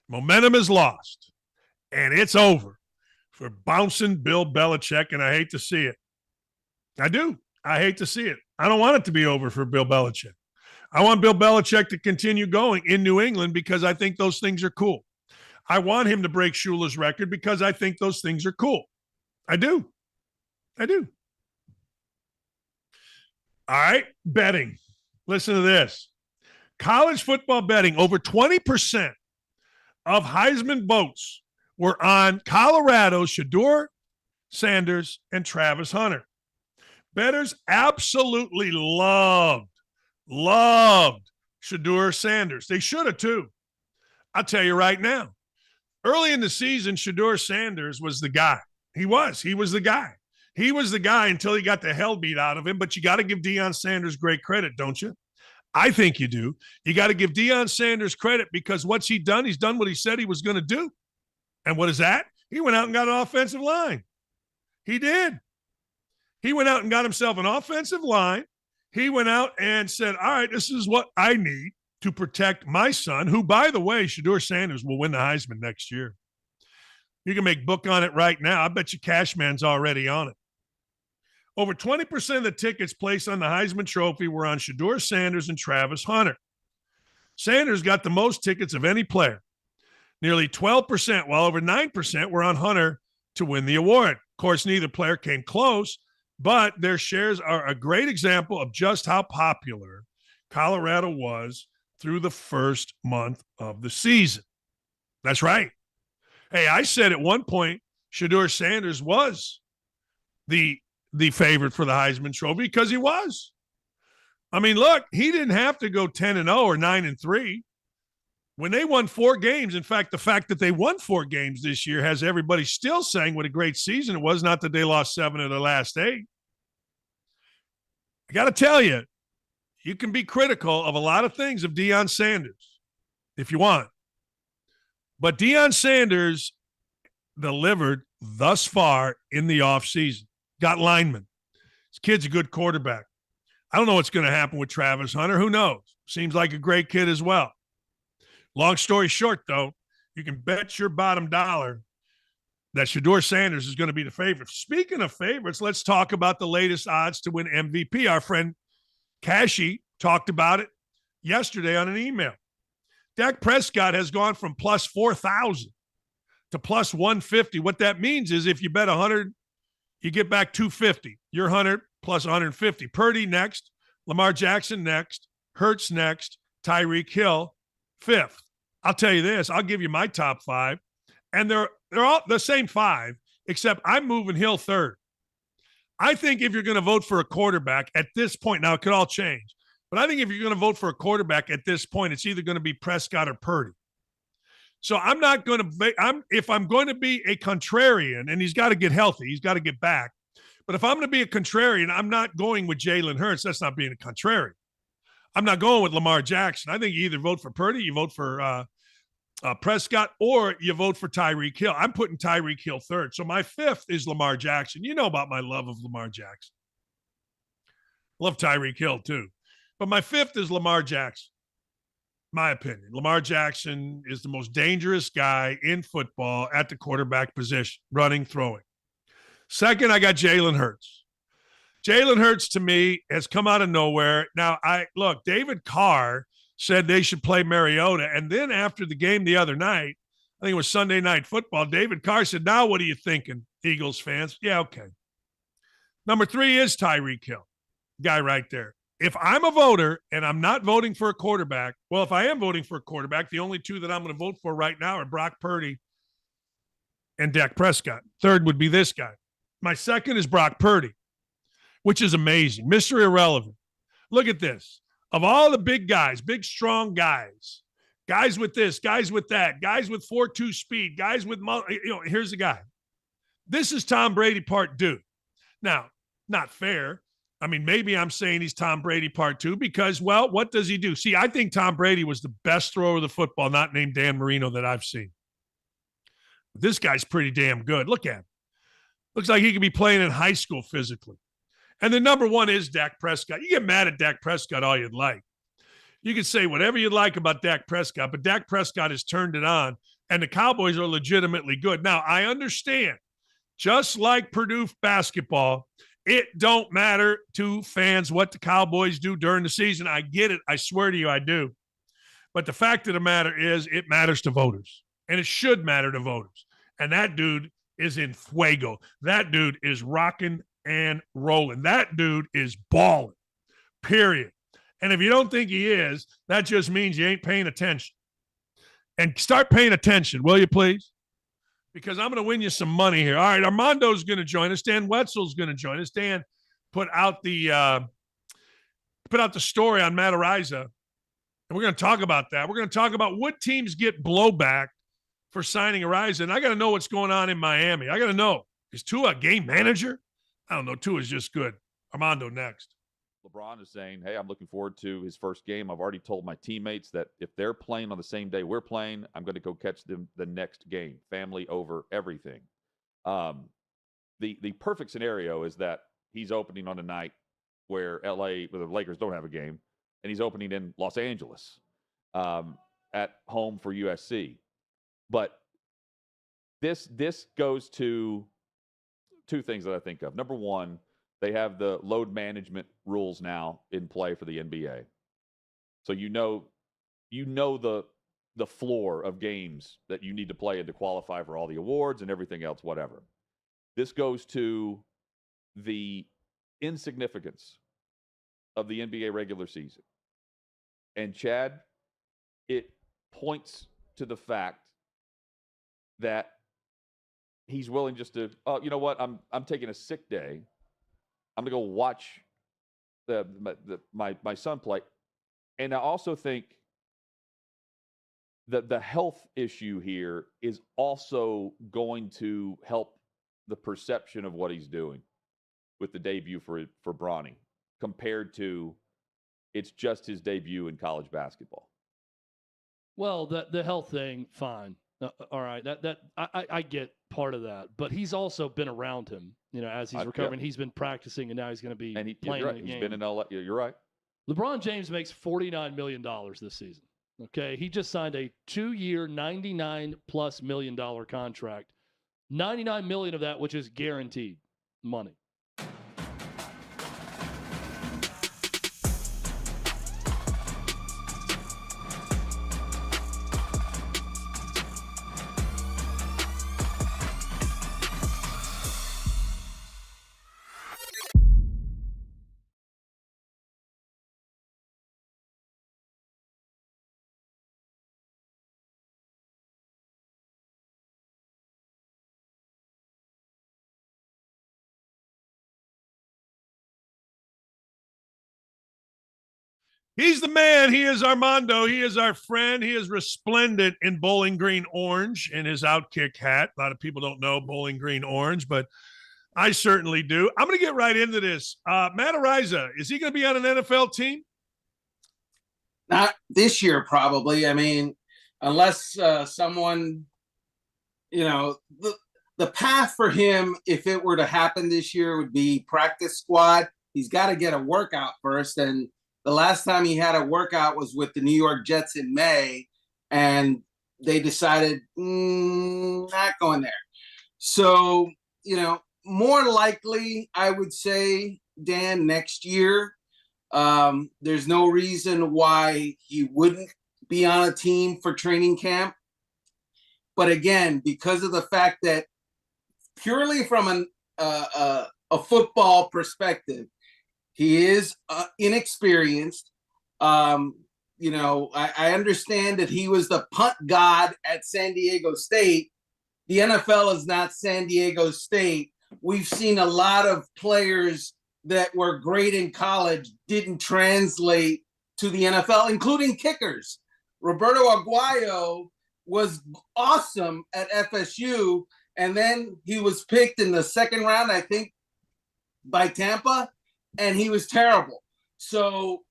Momentum is lost. And it's over for bouncing Bill Belichick, and I hate to see it. I do. I hate to see it. I don't want it to be over for Bill Belichick. I want Bill Belichick to continue going in New England because I think those things are cool. I want him to break Shula's record because I think those things are cool. I do. I do. All right, betting. Listen to this. College football betting, over 20% of Heisman votes were on Colorado's Shedeur Sanders and Travis Hunter. Bettors absolutely loved Shedeur Sanders. They should have too. I'll tell you right now. Early in the season, Shedeur Sanders was the guy. He was the guy. He was the guy until he got the hell beat out of him. But you got to give Deion Sanders great credit, don't you? I think you do. You got to give Deion Sanders credit because what's he done? He's done what he said he was going to do. And what is that? He went out and got an offensive line. He did. He went out and got himself an offensive line. He went out and said, all right, this is what I need to protect my son, who, by the way, Shedeur Sanders will win the Heisman next year. You can make book on it right now. I bet you Cashman's already on it. Over 20% of the tickets placed on the Heisman Trophy were on Shedeur Sanders and Travis Hunter. Sanders got the most tickets of any player, nearly 12%, while over 9% were on Hunter to win the award. Of course, neither player came close, but their shares are a great example of just how popular Colorado was through the first month of the season. That's right. Hey, I said at one point Shedeur Sanders was the favorite for the Heisman Trophy because he was. I mean, look, he didn't have to go 10-0 or 9-3. When they won 4 games, in fact, the fact that they won 4 games this year has everybody still saying what a great season it was, not that they lost 7 of the last 8. I got to tell you, you can be critical of a lot of things of Deion Sanders if you want. But Deion Sanders delivered thus far in the offseason. Got linemen. This kid's a good quarterback. I don't know what's going to happen with Travis Hunter. Who knows? Seems like a great kid as well. Long story short, though, you can bet your bottom dollar that Shedeur Sanders is going to be the favorite. Speaking of favorites, let's talk about the latest odds to win MVP. Our friend Cashy talked about it yesterday on an email. Dak Prescott has gone from plus 4,000 to plus 150. What that means is if you bet 100, you get back 250. You're 100 plus 150. Purdy next, Lamar Jackson next, Hurts next, Tyreek Hill fifth. I'll tell you this. I'll give you my top 5, and they're all the same 5, except I'm moving Hill third. I think if you're going to vote for a quarterback at this point, now it could all change, but I think if you're going to vote for a quarterback at this point, it's either going to be Prescott or Purdy. So I'm not going to – if I'm going to be a contrarian, and he's got to get healthy, he's got to get back. But if I'm going to be a contrarian, I'm not going with Jalen Hurts. That's not being a contrarian. I'm not going with Lamar Jackson. I think you either vote for Purdy, you vote for Prescott, or you vote for Tyreek Hill. I'm putting Tyreek Hill third. So my 5th is Lamar Jackson. You know about my love of Lamar Jackson. Love Tyreek Hill too. But my 5th is Lamar Jackson. My opinion. Lamar Jackson is the most dangerous guy in football at the quarterback position, running, throwing. Second, I got Jalen Hurts. Jalen Hurts, to me, has come out of nowhere. Now, David Carr said they should play Mariota. And then after the game the other night, I think it was Sunday Night Football, David Carr said, now what are you thinking, Eagles fans? Yeah, okay. Number 3 is Tyreek Hill, guy right there. If I'm a voter and I'm not voting for a quarterback, well, if I am voting for a quarterback, the only 2 that I'm going to vote for right now are Brock Purdy and Dak Prescott. Third would be this guy. My second is Brock Purdy, which is amazing. Mr. Irrelevant. Look at this. Of all the big guys, big, strong guys, guys with this, guys with that, guys with 4.2 speed, guys with, here's the guy. This is Tom Brady part 2. Now, not fair. I mean, maybe I'm saying he's Tom Brady part 2 because, well, what does he do? See, I think Tom Brady was the best thrower of the football, not named Dan Marino, that I've seen. This guy's pretty damn good. Look at him. Looks like he could be playing in high school physically. And the number 1 is Dak Prescott. You get mad at Dak Prescott all you'd like. You can say whatever you like about Dak Prescott, but Dak Prescott has turned it on, and the Cowboys are legitimately good. Now, I understand, just like Purdue basketball, it don't matter to fans what the Cowboys do during the season. I get it. I swear to you, I do. But the fact of the matter is it matters to voters, and it should matter to voters. And that dude is in fuego. That dude is rocking and rolling. That dude is balling, period. And if you don't think he is, that just means you ain't paying attention. And start paying attention, will you please? Because I'm going to win you some money here. All right, Armando's going to join us. Dan Wetzel's going to join us. Dan put out the story on Matt Araiza, and we're going to talk about that. We're going to talk about would teams get blowback for signing Araiza, and I got to know what's going on in Miami. I got to know. Is Tua a game manager? I don't know. Tua's just good. Armando next. LeBron is saying, hey, I'm looking forward to his first game. I've already told my teammates that if they're playing on the same day we're playing, I'm going to go catch them the next game. Family over everything. The perfect scenario is that he's opening on a night where the Lakers don't have a game, and he's opening in Los Angeles at home for USC. But this goes to two things that I think of. Number one, they have the load management rules now in play for the NBA. So you know the floor of games that you need to play in to qualify for all the awards and everything else, whatever. This goes to the insignificance of the NBA regular season. And Chad, it points to the fact that he's willing just to, oh, you know what? I'm taking a sick day. I'm going to go watch my son play. And I also think that the health issue here is also going to help the perception of what he's doing with the debut for Bronny compared to it's just his debut in college basketball. Well, the health thing, fine. All right, that I get part of that, but he's also been around him, as he's recovering. He's been practicing, and now he's going to be playing right. in the game. He's been in LA. You're right. LeBron James makes $49 million this season. Okay, he just signed a 2-year, $99+ million contract. $99 million of that, which is guaranteed money. He's the man. He is Armando. He is our friend. He is resplendent in Bowling Green orange in his Outkick hat. A lot of people don't know Bowling Green orange, but I certainly do. I'm going to get right into this. Matt Araiza, is he going to be on an NFL team? Not this year, probably. I mean, unless someone, the path for him, if it were to happen this year, would be practice squad. He's got to get a workout first, and the last time he had a workout was with the New York Jets in May, and they decided not going there. So, more likely, I would say, Dan, next year. There's no reason why he wouldn't be on a team for training camp. But again, because of the fact that purely from a football perspective, he is inexperienced. I understand that he was the punt god at San Diego State. The NFL is not San Diego State. We've seen a lot of players that were great in college didn't translate to the NFL, including kickers. Roberto Aguayo was awesome at FSU, and then he was picked in the second round, I think, by Tampa, and he was terrible. So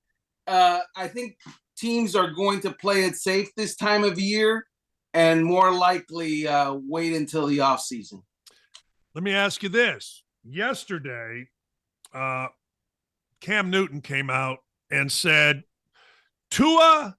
I think teams are going to play it safe this time of year and more likely wait until the offseason. Let me ask you this. Yesterday, Cam Newton came out and said, Tua,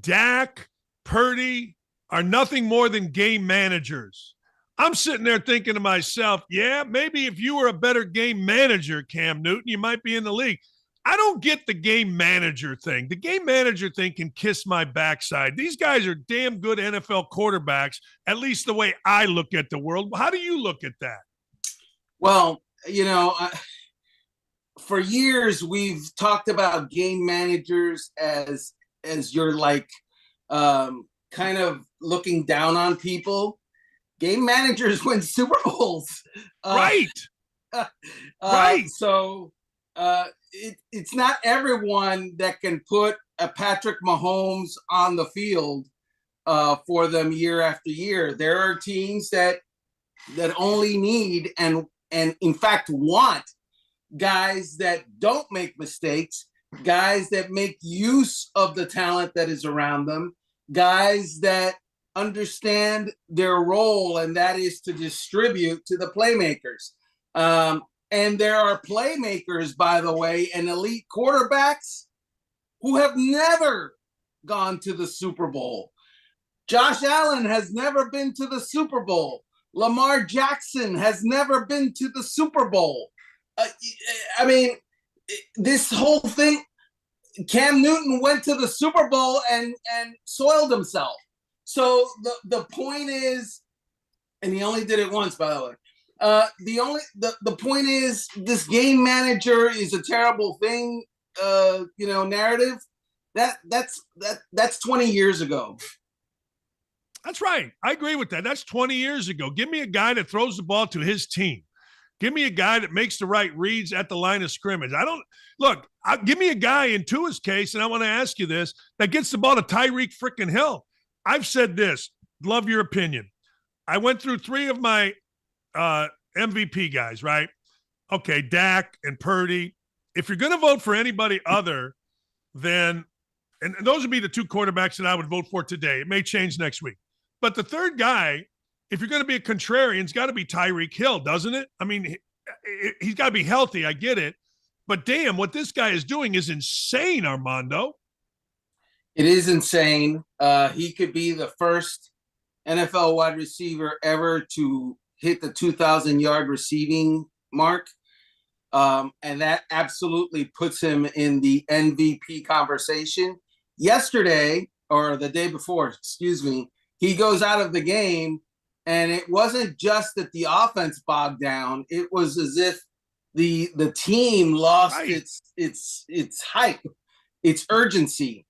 Dak, Purdy are nothing more than game managers. I'm sitting there thinking to myself, yeah, maybe if you were a better game manager, Cam Newton, you might be in the league. I don't get the game manager thing. The game manager thing can kiss my backside. These guys are damn good NFL quarterbacks, at least the way I look at the world. How do you look at that? Well, for years we've talked about game managers as you're kind of looking down on people. Game managers win Super Bowls. Right. Right. So it's not everyone that can put a Patrick Mahomes on the field for them year after year. There are teams that only need and in fact want guys that don't make mistakes, guys that make use of the talent that is around them, guys that understand their role, and that is to distribute to the playmakers. And there are playmakers, by the way, and elite quarterbacks who have never gone to the Super Bowl. Josh Allen has never been to the Super Bowl. Lamar Jackson has never been to the Super Bowl. I mean, this whole thing, Cam Newton went to the Super Bowl and soiled himself. So the point is, and he only did it once, by the way. The point is, this game manager is a terrible thing. Narrative that's 20 years ago. That's right. I agree with that. That's 20 years ago. Give me a guy that throws the ball to his team. Give me a guy that makes the right reads at the line of scrimmage. Give me a guy in Tua's case, and I want to ask you this, that gets the ball to Tyreek freaking Hill. I've said this. Love your opinion. I went through 3 of my MVP guys, right? Okay, Dak and Purdy. If you're going to vote for anybody other than, and those would be the 2 quarterbacks that I would vote for today. It may change next week. But the third guy, if you're going to be a contrarian, it's got to be Tyreek Hill, doesn't it? I mean, he's got to be healthy. I get it. But damn, what this guy is doing is insane, Armando. It is insane. He could be the first NFL wide receiver ever to hit the 2,000-yard receiving mark. And that absolutely puts him in the MVP conversation. Yesterday, or the day before, excuse me, he goes out of the game, and it wasn't just that the offense bogged down. It was as if the team lost its hype, its urgency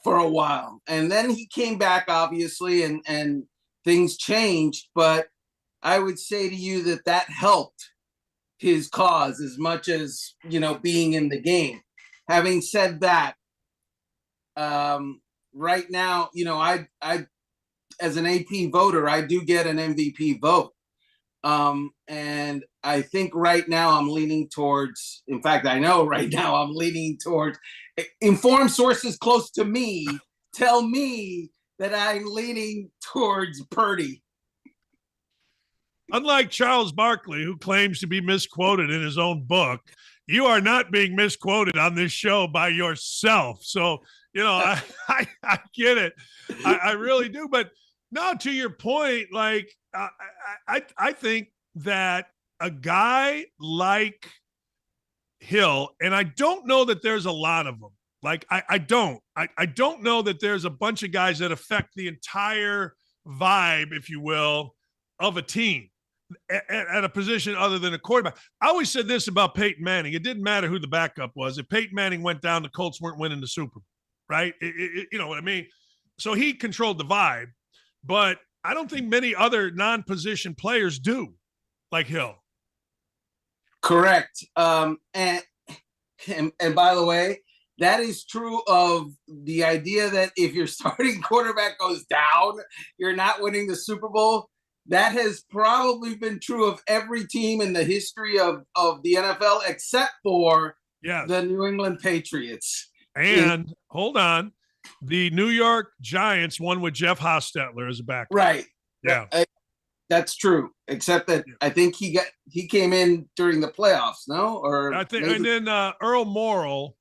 for a while. And then he came back, obviously, and things changed. But I would say to you that helped his cause as much as, being in the game. Having said that, right now, I as an AP voter, I do get an MVP vote. And I think right now I'm leaning towards, in fact, I know right now I'm leaning towards, informed sources close to me tell me that I'm leaning towards Purdy. Unlike Charles Barkley, who claims to be misquoted in his own book, you are not being misquoted on this show by yourself. So, I get it. I really do. But no, to your point, like, I think that a guy like Hill, and I don't know that there's a lot of them. Like, I don't know that there's a bunch of guys that affect the entire vibe, if you will, of a team at a position other than a quarterback. I always said this about Peyton Manning. It didn't matter who the backup was. If Peyton Manning went down, the Colts weren't winning the Super Bowl, right? You know what I mean? So he controlled the vibe, but I don't think many other non-position players do, like Hill. Correct. And by the way, that is true of the idea that if your starting quarterback goes down, you're not winning the Super Bowl. That has probably been true of every team in the history of the NFL, except for the New England Patriots. And hold on, the New York Giants won with Jeff Hostetler as a backup. Right. Yeah. That's true, except that I think he came in during the playoffs, no? Or I think, and then Earl Morrall.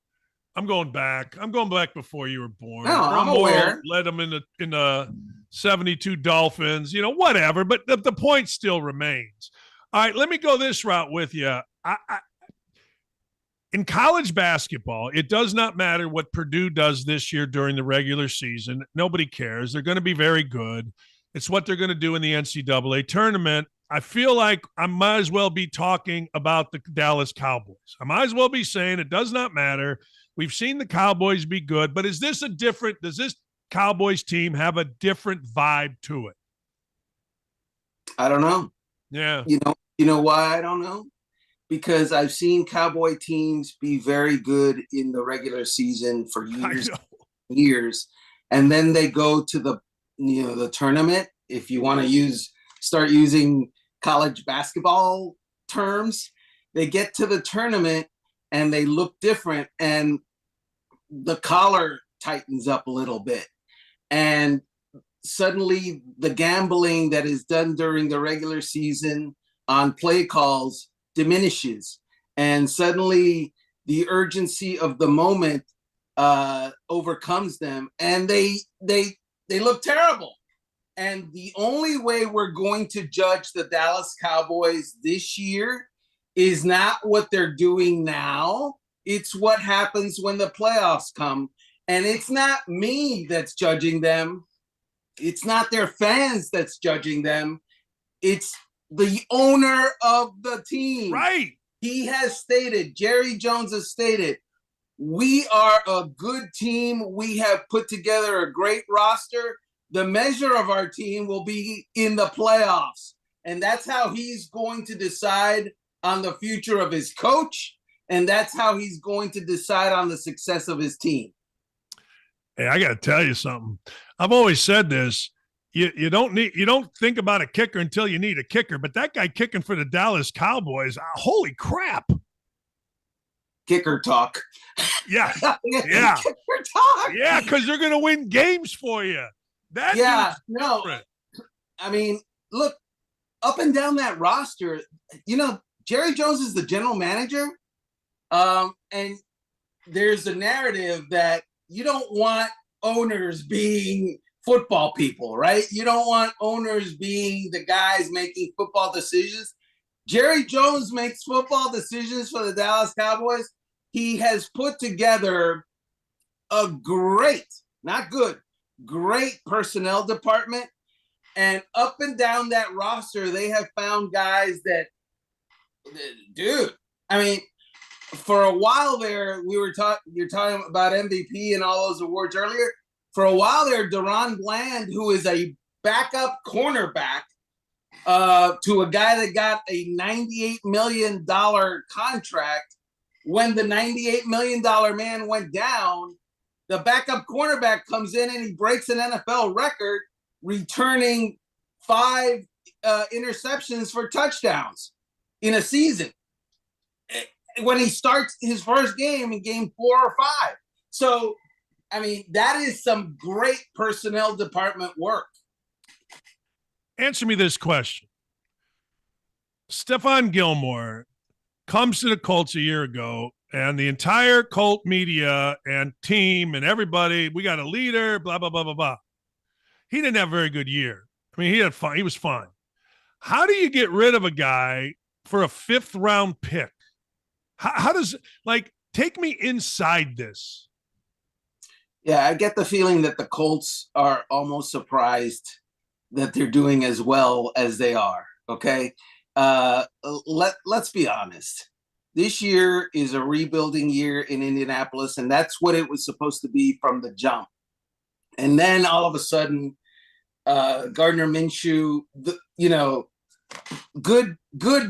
I'm going back before you were born. No, I'm aware. Led them in the 72 Dolphins, whatever. But the point still remains. All right, let me go this route with you. In college basketball, it does not matter what Purdue does this year during the regular season. Nobody cares. They're going to be very good. It's what they're going to do in the NCAA tournament. I feel like I might as well be talking about the Dallas Cowboys. I might as well be saying it does not matter. We've seen the Cowboys be good, but does this Cowboys team have a different vibe to it? I don't know. Yeah. You know why I don't know? Because I've seen Cowboy teams be very good in the regular season for years, and then they go to the the tournament, if you want to start using college basketball terms. They get to the tournament and they look different, and the collar tightens up a little bit. And suddenly the gambling that is done during the regular season on play calls diminishes. And suddenly the urgency of the moment overcomes them, and they look terrible. And the only way we're going to judge the Dallas Cowboys this year is not what they're doing now. It's what happens when the playoffs come. And it's not me that's judging them. It's not their fans that's judging them. It's the owner of the team. Right. He has stated, Jerry Jones has stated, we are a good team. We have put together a great roster. The measure of our team will be in the playoffs. And that's how he's going to decide on the future of his coach. And that's how he's going to decide on the success of his team. Hey, I got to tell you something. I've always said this. You don't think about a kicker until you need a kicker. But that guy kicking for the Dallas Cowboys, holy crap. Kicker talk. Yeah. Yeah. Kicker talk. Yeah, because they're going to win games for you. No. I mean, look, up and down that roster, Jerry Jones is the general manager. And there's a narrative that you don't want owners being football people, right? You don't want owners being the guys making football decisions. Jerry Jones makes football decisions for the Dallas Cowboys. He has put together a great, not good, great personnel department. And up and down that roster, they have found guys that, dude, I mean, for a while there, you're talking about MVP and all those awards earlier. For a while there, Deron Bland, who is a backup cornerback to a guy that got a $98 million contract, when the $98 million man went down, the backup cornerback comes in and he breaks an NFL record, returning 5 interceptions for touchdowns in a season when he starts his first game in game 4 or 5. So, I mean, that is some great personnel department work. Answer me this question. Stephon Gilmore comes to the Colts a year ago, and the entire Colt media and team and everybody, we got a leader, blah, blah, blah, blah, blah. He didn't have a very good year. I mean, he was fine. How do you get rid of a guy for a 5th-round pick? How does, take me inside this. Yeah, I get the feeling that the Colts are almost surprised that they're doing as well as they are, okay? Let's be honest. This year is a rebuilding year in Indianapolis, and that's what it was supposed to be from the jump. And then all of a sudden, Gardner Minshew, good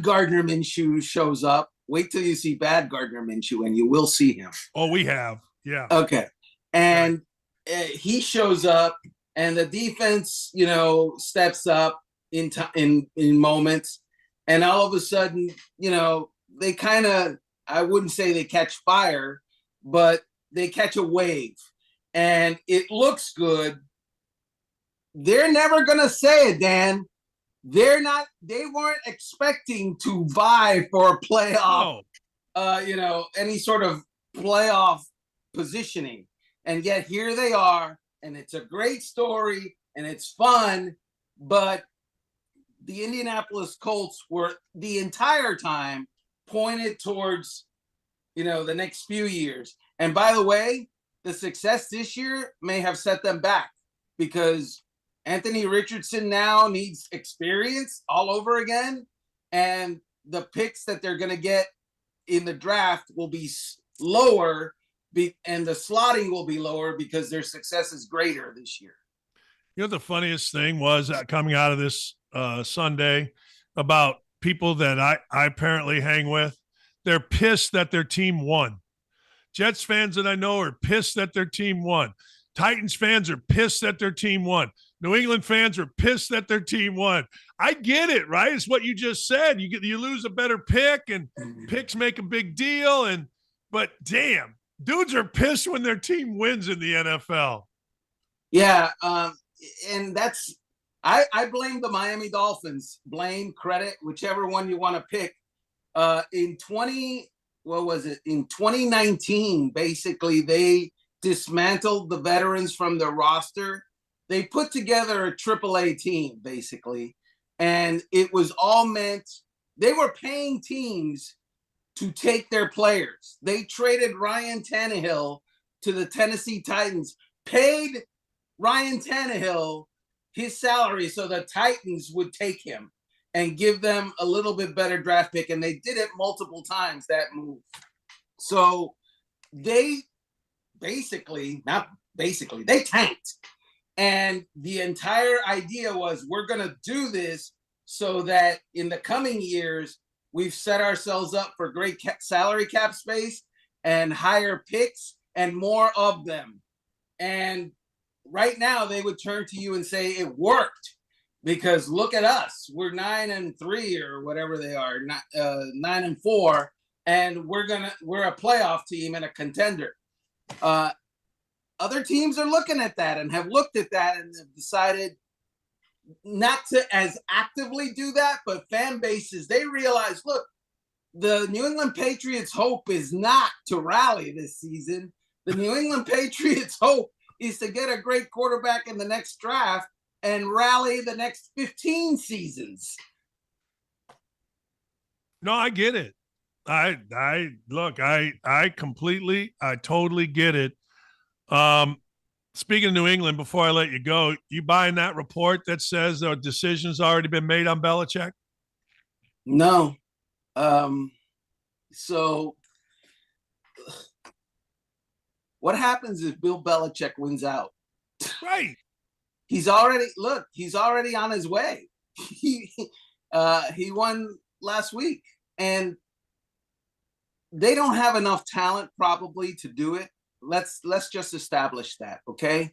Gardner Minshew shows up. Wait till you see bad Gardner Minshew, and you will see him. Oh, we have. Yeah. Okay. And he shows up, and the defense, steps up in moments. And all of a sudden, they kind of, I wouldn't say they catch fire, but they catch a wave. And it looks good. They're never going to say it, Dan. They weren't expecting to vie for a playoff, any sort of playoff positioning. And yet here they are, and it's a great story, and it's fun, but the Indianapolis Colts were the entire time pointed towards, the next few years. And by the way, the success this year may have set them back because Anthony Richardson now needs experience all over again. And the picks that they're going to get in the draft will be lower, and the slotting will be lower because their success is greater this year. The funniest thing was coming out of this Sunday about people that I apparently hang with. They're pissed that their team won. Jets fans that I know are pissed that their team won. Titans fans are pissed that their team won. New England fans are pissed that their team won. I get it, right? It's what you just said. You lose a better pick, and picks make a big deal. But damn, dudes are pissed when their team wins in the NFL. Yeah, and that's I blame the Miami Dolphins. Blame, credit, whichever one you want to pick. In 2019, basically they dismantled the veterans from their roster. They put together a AAA team, basically, and it was all meant. They were paying teams to take their players. They traded Ryan Tannehill to the Tennessee Titans, paid Ryan Tannehill his salary so the Titans would take him and give them a little bit better draft pick. And they did it multiple times, that move. So they they tanked. And the entire idea was, we're going to do this so that in the coming years, we've set ourselves up for great salary cap space and higher picks and more of them. And right now they would turn to you and say it worked, because look at us. We're 9-3 or whatever they are, 9-4, and we're a playoff team and a contender. Other teams are looking at that and have looked at that and have decided not to as actively do that, but fan bases, they realize, look, the New England Patriots' hope is not to rally this season. The New England Patriots' hope is to get a great quarterback in the next draft and rally the next 15 seasons. No, I get it. I totally get it. Speaking of New England, before I let you go, you buying that report that says the decision's already been made on Belichick? No. So what happens if Bill Belichick wins out? Right. He's already on his way. He won last week, and they don't have enough talent probably to do it. Let's just establish that, okay?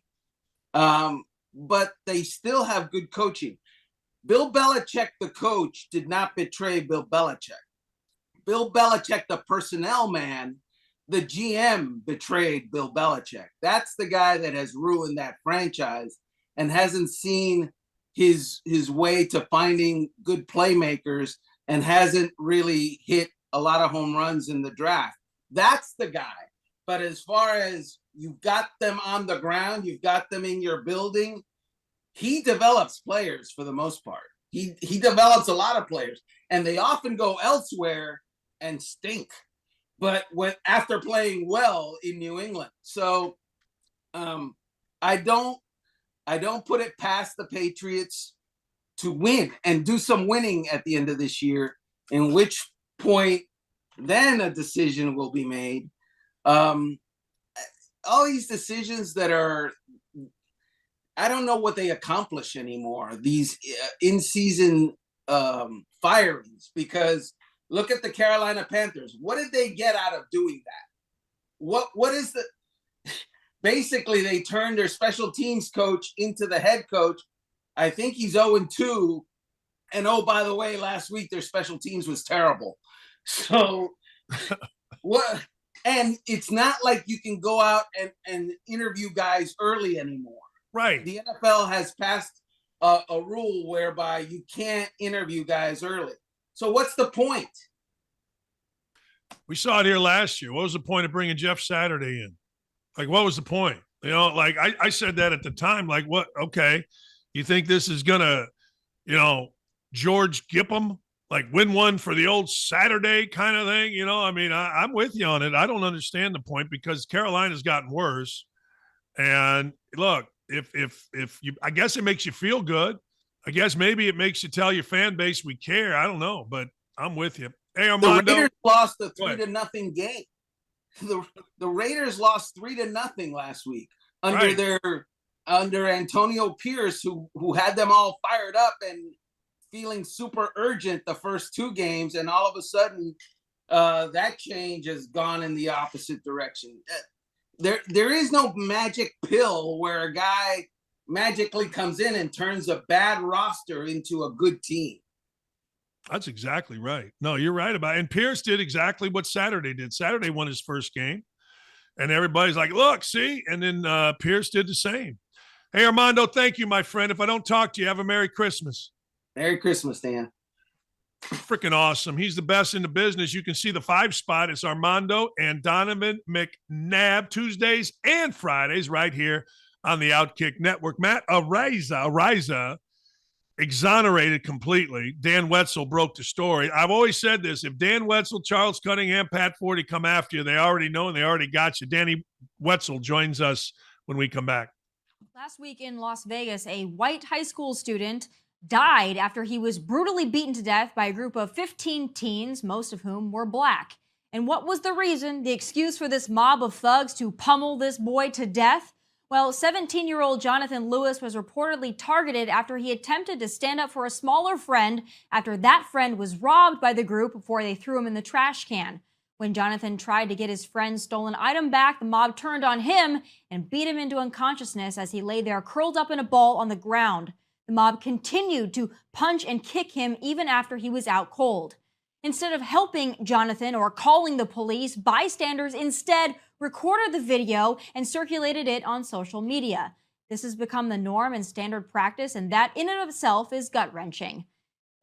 But they still have good coaching. Bill Belichick, the coach, did not betray Bill Belichick. Bill Belichick, the personnel man, the GM, betrayed Bill Belichick. That's the guy that has ruined that franchise and hasn't seen his way to finding good playmakers and hasn't really hit a lot of home runs in the draft. That's the guy. But as far as you've got them on the ground, you've got them in your building, he develops players for the most part. He develops a lot of players, and they often go elsewhere and stink. But after playing well in New England, so I don't put it past the Patriots to win and do some winning at the end of this year, in which point then a decision will be made. All these decisions that are, I don't know what they accomplish anymore, these in-season firings, because look at the Carolina Panthers. What did they get out of doing that? What is the basically they turned their special teams coach into the head coach. I think he's 0-2. And oh, by the way, last week their special teams was terrible. So what? And it's not like you can go out and interview guys early anymore. Right. The NFL has passed a rule whereby you can't interview guys early. So what's the point? We saw it here last year. What was the point of bringing Jeff Saturday in? Like, what was the point? You know, like I said that at the time. Like, what? Okay, you think this is gonna, George Gippum, like win one for the old Saturday kind of thing? You know, I mean, I'm with you on it. I don't understand the point, because Carolina's gotten worse. And look, if you, I guess it makes you feel good. I guess maybe it makes you tell your fan base we care. I don't know, but I'm with you. Hey, Armando. The Raiders lost a 3-0 game. The Raiders lost 3-0 last week under Antonio Pierce, who had them all fired up and feeling super urgent the first two games, and all of a sudden that change has gone in the opposite direction. there is no magic pill where a guy magically comes in and turns a bad roster into a good team. That's exactly right. No, you're right about it. And Pierce did exactly what Saturday did. Saturday won his first game, and everybody's like, look, see? And then Pierce did the same. Hey, Armando, thank you, my friend. If I don't talk to you, have a Merry Christmas. Merry Christmas, Dan. Freaking awesome. He's the best in the business. You can see the 5 spot. It's Armando and Donovan McNabb Tuesdays and Fridays right here on the Outkick Network. Matt Araiza exonerated completely. Dan Wetzel broke the story. I've always said this. If Dan Wetzel, Charles Cunningham, Pat Forty come after you, they already know and they already got you. Danny Wetzel joins us when we come back. Last week in Las Vegas, a white high school student died after he was brutally beaten to death by a group of 15 teens, most of whom were black. And what was the reason, the excuse for this mob of thugs to pummel this boy to death? Well, 17-year-old Jonathan Lewis was reportedly targeted after he attempted to stand up for a smaller friend after that friend was robbed by the group before they threw him in the trash can. When Jonathan tried to get his friend's stolen item back, the mob turned on him and beat him into unconsciousness as he lay there curled up in a ball on the ground. The mob continued to punch and kick him even after he was out cold. Instead of helping Jonathan or calling the police, bystanders instead recorded the video and circulated it on social media. This has become the norm and standard practice, and that in and of itself is gut-wrenching.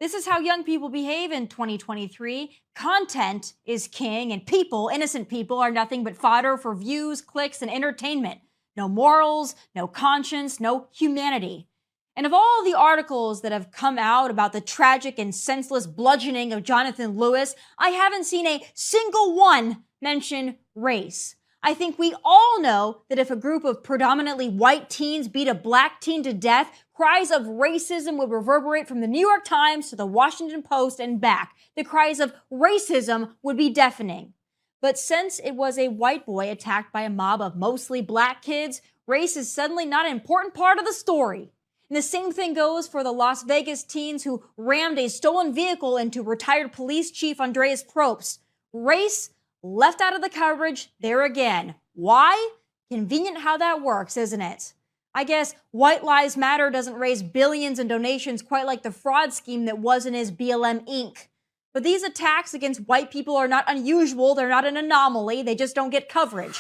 This is how young people behave in 2023. Content is king, and people, innocent people, are nothing but fodder for views, clicks, and entertainment. No morals, no conscience, no humanity. And of all the articles that have come out about the tragic and senseless bludgeoning of Jonathan Lewis, I haven't seen a single one mention race. I think we all know that if a group of predominantly white teens beat a black teen to death, cries of racism would reverberate from the New York Times to the Washington Post and back. The cries of racism would be deafening. But since it was a white boy attacked by a mob of mostly black kids, race is suddenly not an important part of the story. And the same thing goes for the Las Vegas teens who rammed a stolen vehicle into retired police chief Andreas Probst. Race left out of the coverage there again. Why? Convenient how that works, isn't it? I guess White Lives Matter doesn't raise billions in donations quite like the fraud scheme that was in his BLM Inc. But these attacks against white people are not unusual. They're not an anomaly. They just don't get coverage.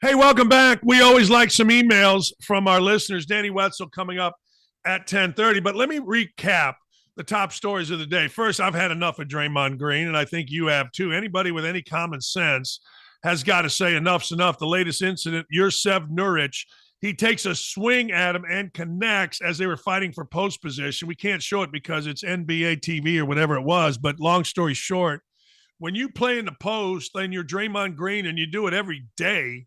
Hey, welcome back. We always like some emails from our listeners. Danny Wetzel coming up at 10:30. But let me recap the top stories of the day. First, I've had enough of Draymond Green, and I think you have too. Anybody with any common sense has got to say enough's enough. The latest incident, Yursev Nurkic, he takes a swing at him and connects as they were fighting for post position. We can't show it because it's NBA TV or whatever it was, but long story short, when you play in the post and you're Draymond Green and you do it every day,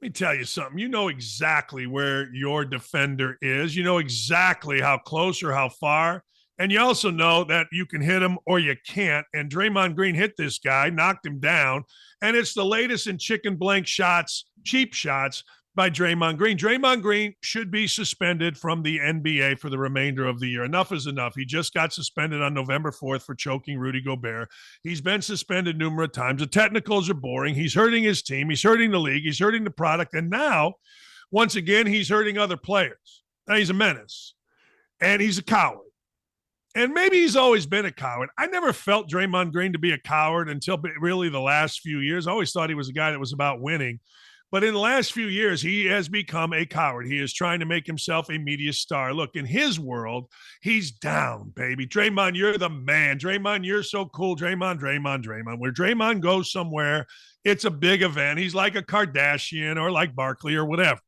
let me tell you something. You know exactly where your defender is. You know exactly how close or how far. And you also know that you can hit him or you can't. And Draymond Green hit this guy, knocked him down. And it's the latest in chicken blank shots, cheap shots by Draymond Green. Draymond Green should be suspended from the NBA for the remainder of the year. Enough is enough. He just got suspended on November 4th for choking Rudy Gobert. He's been suspended numerous times. The technicals are boring. He's hurting his team. He's hurting the league. He's hurting the product. And now, once again, he's hurting other players. Now, he's a menace. And he's a coward. And maybe he's always been a coward. I never felt Draymond Green to be a coward until really the last few years. I always thought he was a guy that was about winning. But in the last few years, he has become a coward. He is trying to make himself a media star. Look, in his world, he's down, baby. Draymond, you're the man. Draymond, you're so cool. Draymond. Where Draymond goes somewhere, it's a big event. He's like a Kardashian or like Barkley or whatever.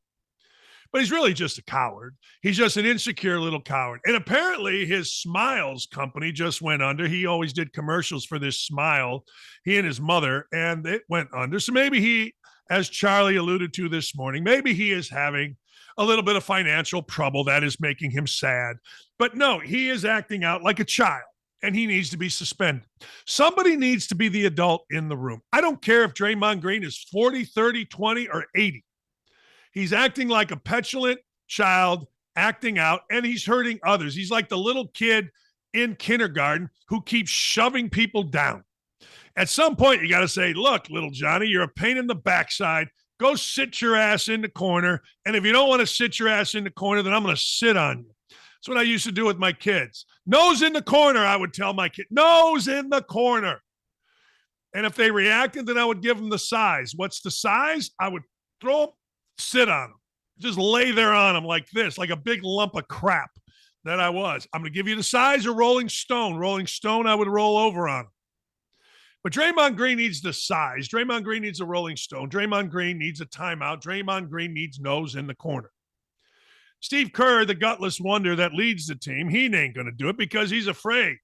but he's really just a coward. He's just an insecure little coward. And apparently his Smiles company just went under. He always did commercials for this Smile, he and his mother, and it went under. So maybe he, as Charlie alluded to this morning, maybe he is having a little bit of financial trouble that is making him sad. But no, he is acting out like a child, and he needs to be suspended. Somebody needs to be the adult in the room. I don't care if Draymond Green is 40, 30, 20, or 80. He's acting like a petulant child, acting out, and he's hurting others. He's like the little kid in kindergarten who keeps shoving people down. At some point, you got to say, look, little Johnny, you're a pain in the backside. Go sit your ass in the corner. And if you don't want to sit your ass in the corner, then I'm going to sit on you. That's what I used to do with my kids. Nose in the corner, I would tell my kid. Nose in the corner. And if they reacted, then I would give them the size. What's the size? I would throw them, sit on them. Just lay there on them like this, like a big lump of crap that I was. I'm going to give you the size of Rolling Stone. Rolling Stone, I would roll over on them. But Draymond Green needs the size. Draymond Green needs a Rolling Stone. Draymond Green needs a timeout. Draymond Green needs nose in the corner. Steve Kerr, the gutless wonder that leads the team, he ain't going to do it because he's afraid.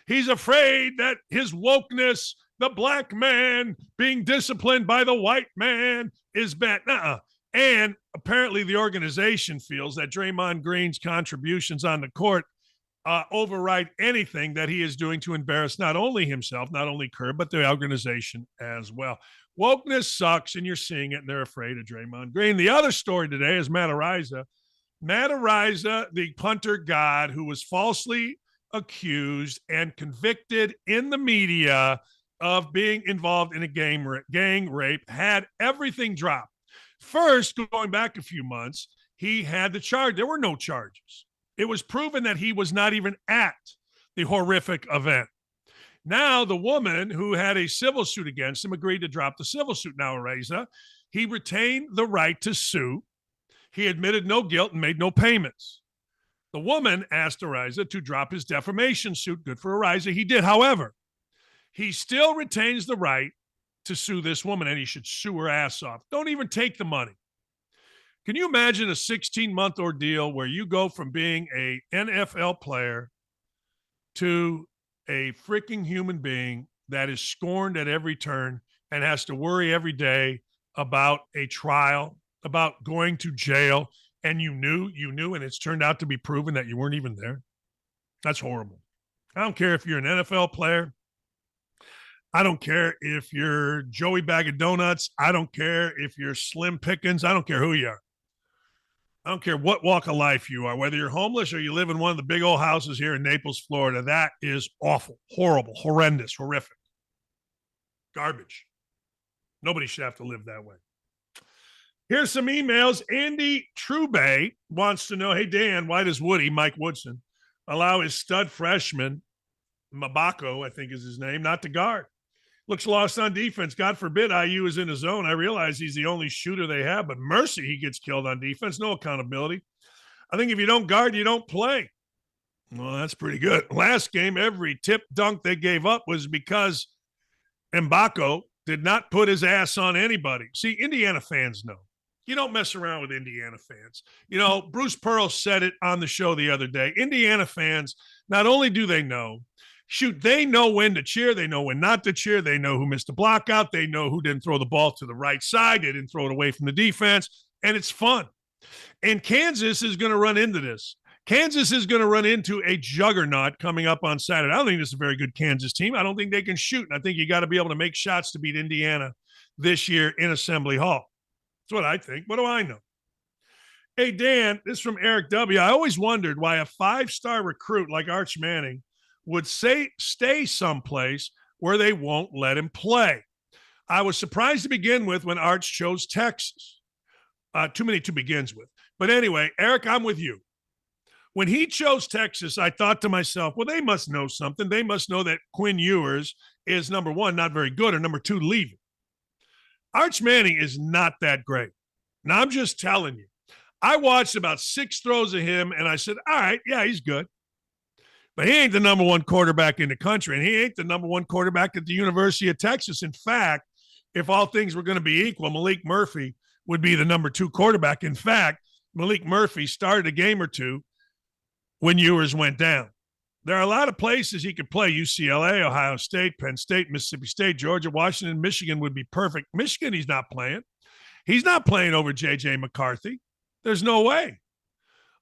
He's afraid that his wokeness, the black man being disciplined by the white man, is bad. Nuh-uh. And apparently the organization feels that Draymond Green's contributions on the court override anything that he is doing to embarrass not only himself, not only Kerr, but the organization as well. Wokeness sucks, and you're seeing it, and they're afraid of Draymond Green. The other story today is Matt Araiza. Matt Araiza, the punter god who was falsely accused and convicted in the media of being involved in a gang rape, had everything dropped. First, going back a few months, he had the charge. There were no charges. It was proven that he was not even at the horrific event. Now, the woman who had a civil suit against him agreed to drop the civil suit. Now, Araiza, he retained the right to sue. He admitted no guilt and made no payments. The woman asked Araiza to drop his defamation suit. Good for Araiza. He did. However, he still retains the right to sue this woman, and he should sue her ass off. Don't even take the money. Can you imagine a 16-month ordeal where you go from being a NFL player to a freaking human being that is scorned at every turn and has to worry every day about a trial, about going to jail, and you knew, and it's turned out to be proven that you weren't even there? That's horrible. I don't care if you're an NFL player. I don't care if you're Joey Bag of Donuts. I don't care if you're Slim Pickens. I don't care who you are. I don't care what walk of life you are, whether you're homeless or you live in one of the big old houses here in Naples, Florida. That is awful, horrible, horrendous, horrific. Garbage. Nobody should have to live that way. Here's some emails. Andy Trube wants to know, hey, Dan, why does Woody, Mike Woodson, allow his stud freshman, Mabako, I think is his name, not to guard? Looks lost on defense. God forbid IU is in his zone. I realize he's the only shooter they have, but mercy, he gets killed on defense. No accountability. I think if you don't guard, you don't play. Well, that's pretty good. Last game, every tip dunk they gave up was because Mbako did not put his ass on anybody. See, Indiana fans know. You don't mess around with Indiana fans. You know, Bruce Pearl said it on the show the other day. Indiana fans, not only do they know, they know when to cheer. They know when not to cheer. They know who missed the block out. They know who didn't throw the ball to the right side. They didn't throw it away from the defense. And it's fun. And Kansas is going to run into this. Kansas is going to run into a juggernaut coming up on Saturday. I don't think this is a very good Kansas team. I don't think they can shoot. And I think you got to be able to make shots to beat Indiana this year in Assembly Hall. That's what I think. What do I know? Hey, Dan, this is from Eric W. I always wondered why a 5-star recruit like Arch Manning would stay someplace where they won't let him play. I was surprised to begin with when Arch chose Texas. Too many to begins with. But anyway, Eric, I'm with you. When he chose Texas, I thought to myself, well, they must know something. They must know that Quinn Ewers is, number one, not very good, or number two, leaving. Arch Manning is not that great. Now, I'm just telling you. I watched about 6 throws of him, and I said, all right, yeah, he's good. But he ain't the number one quarterback in the country, and he ain't the number one quarterback at the University of Texas. In fact, if all things were going to be equal, Malik Murphy would be the number 2 quarterback. In fact, Malik Murphy started a game or two when Ewers went down. There are a lot of places he could play. UCLA, Ohio State, Penn State, Mississippi State, Georgia, Washington, Michigan would be perfect. Michigan, he's not playing. He's not playing over J.J. McCarthy. There's no way.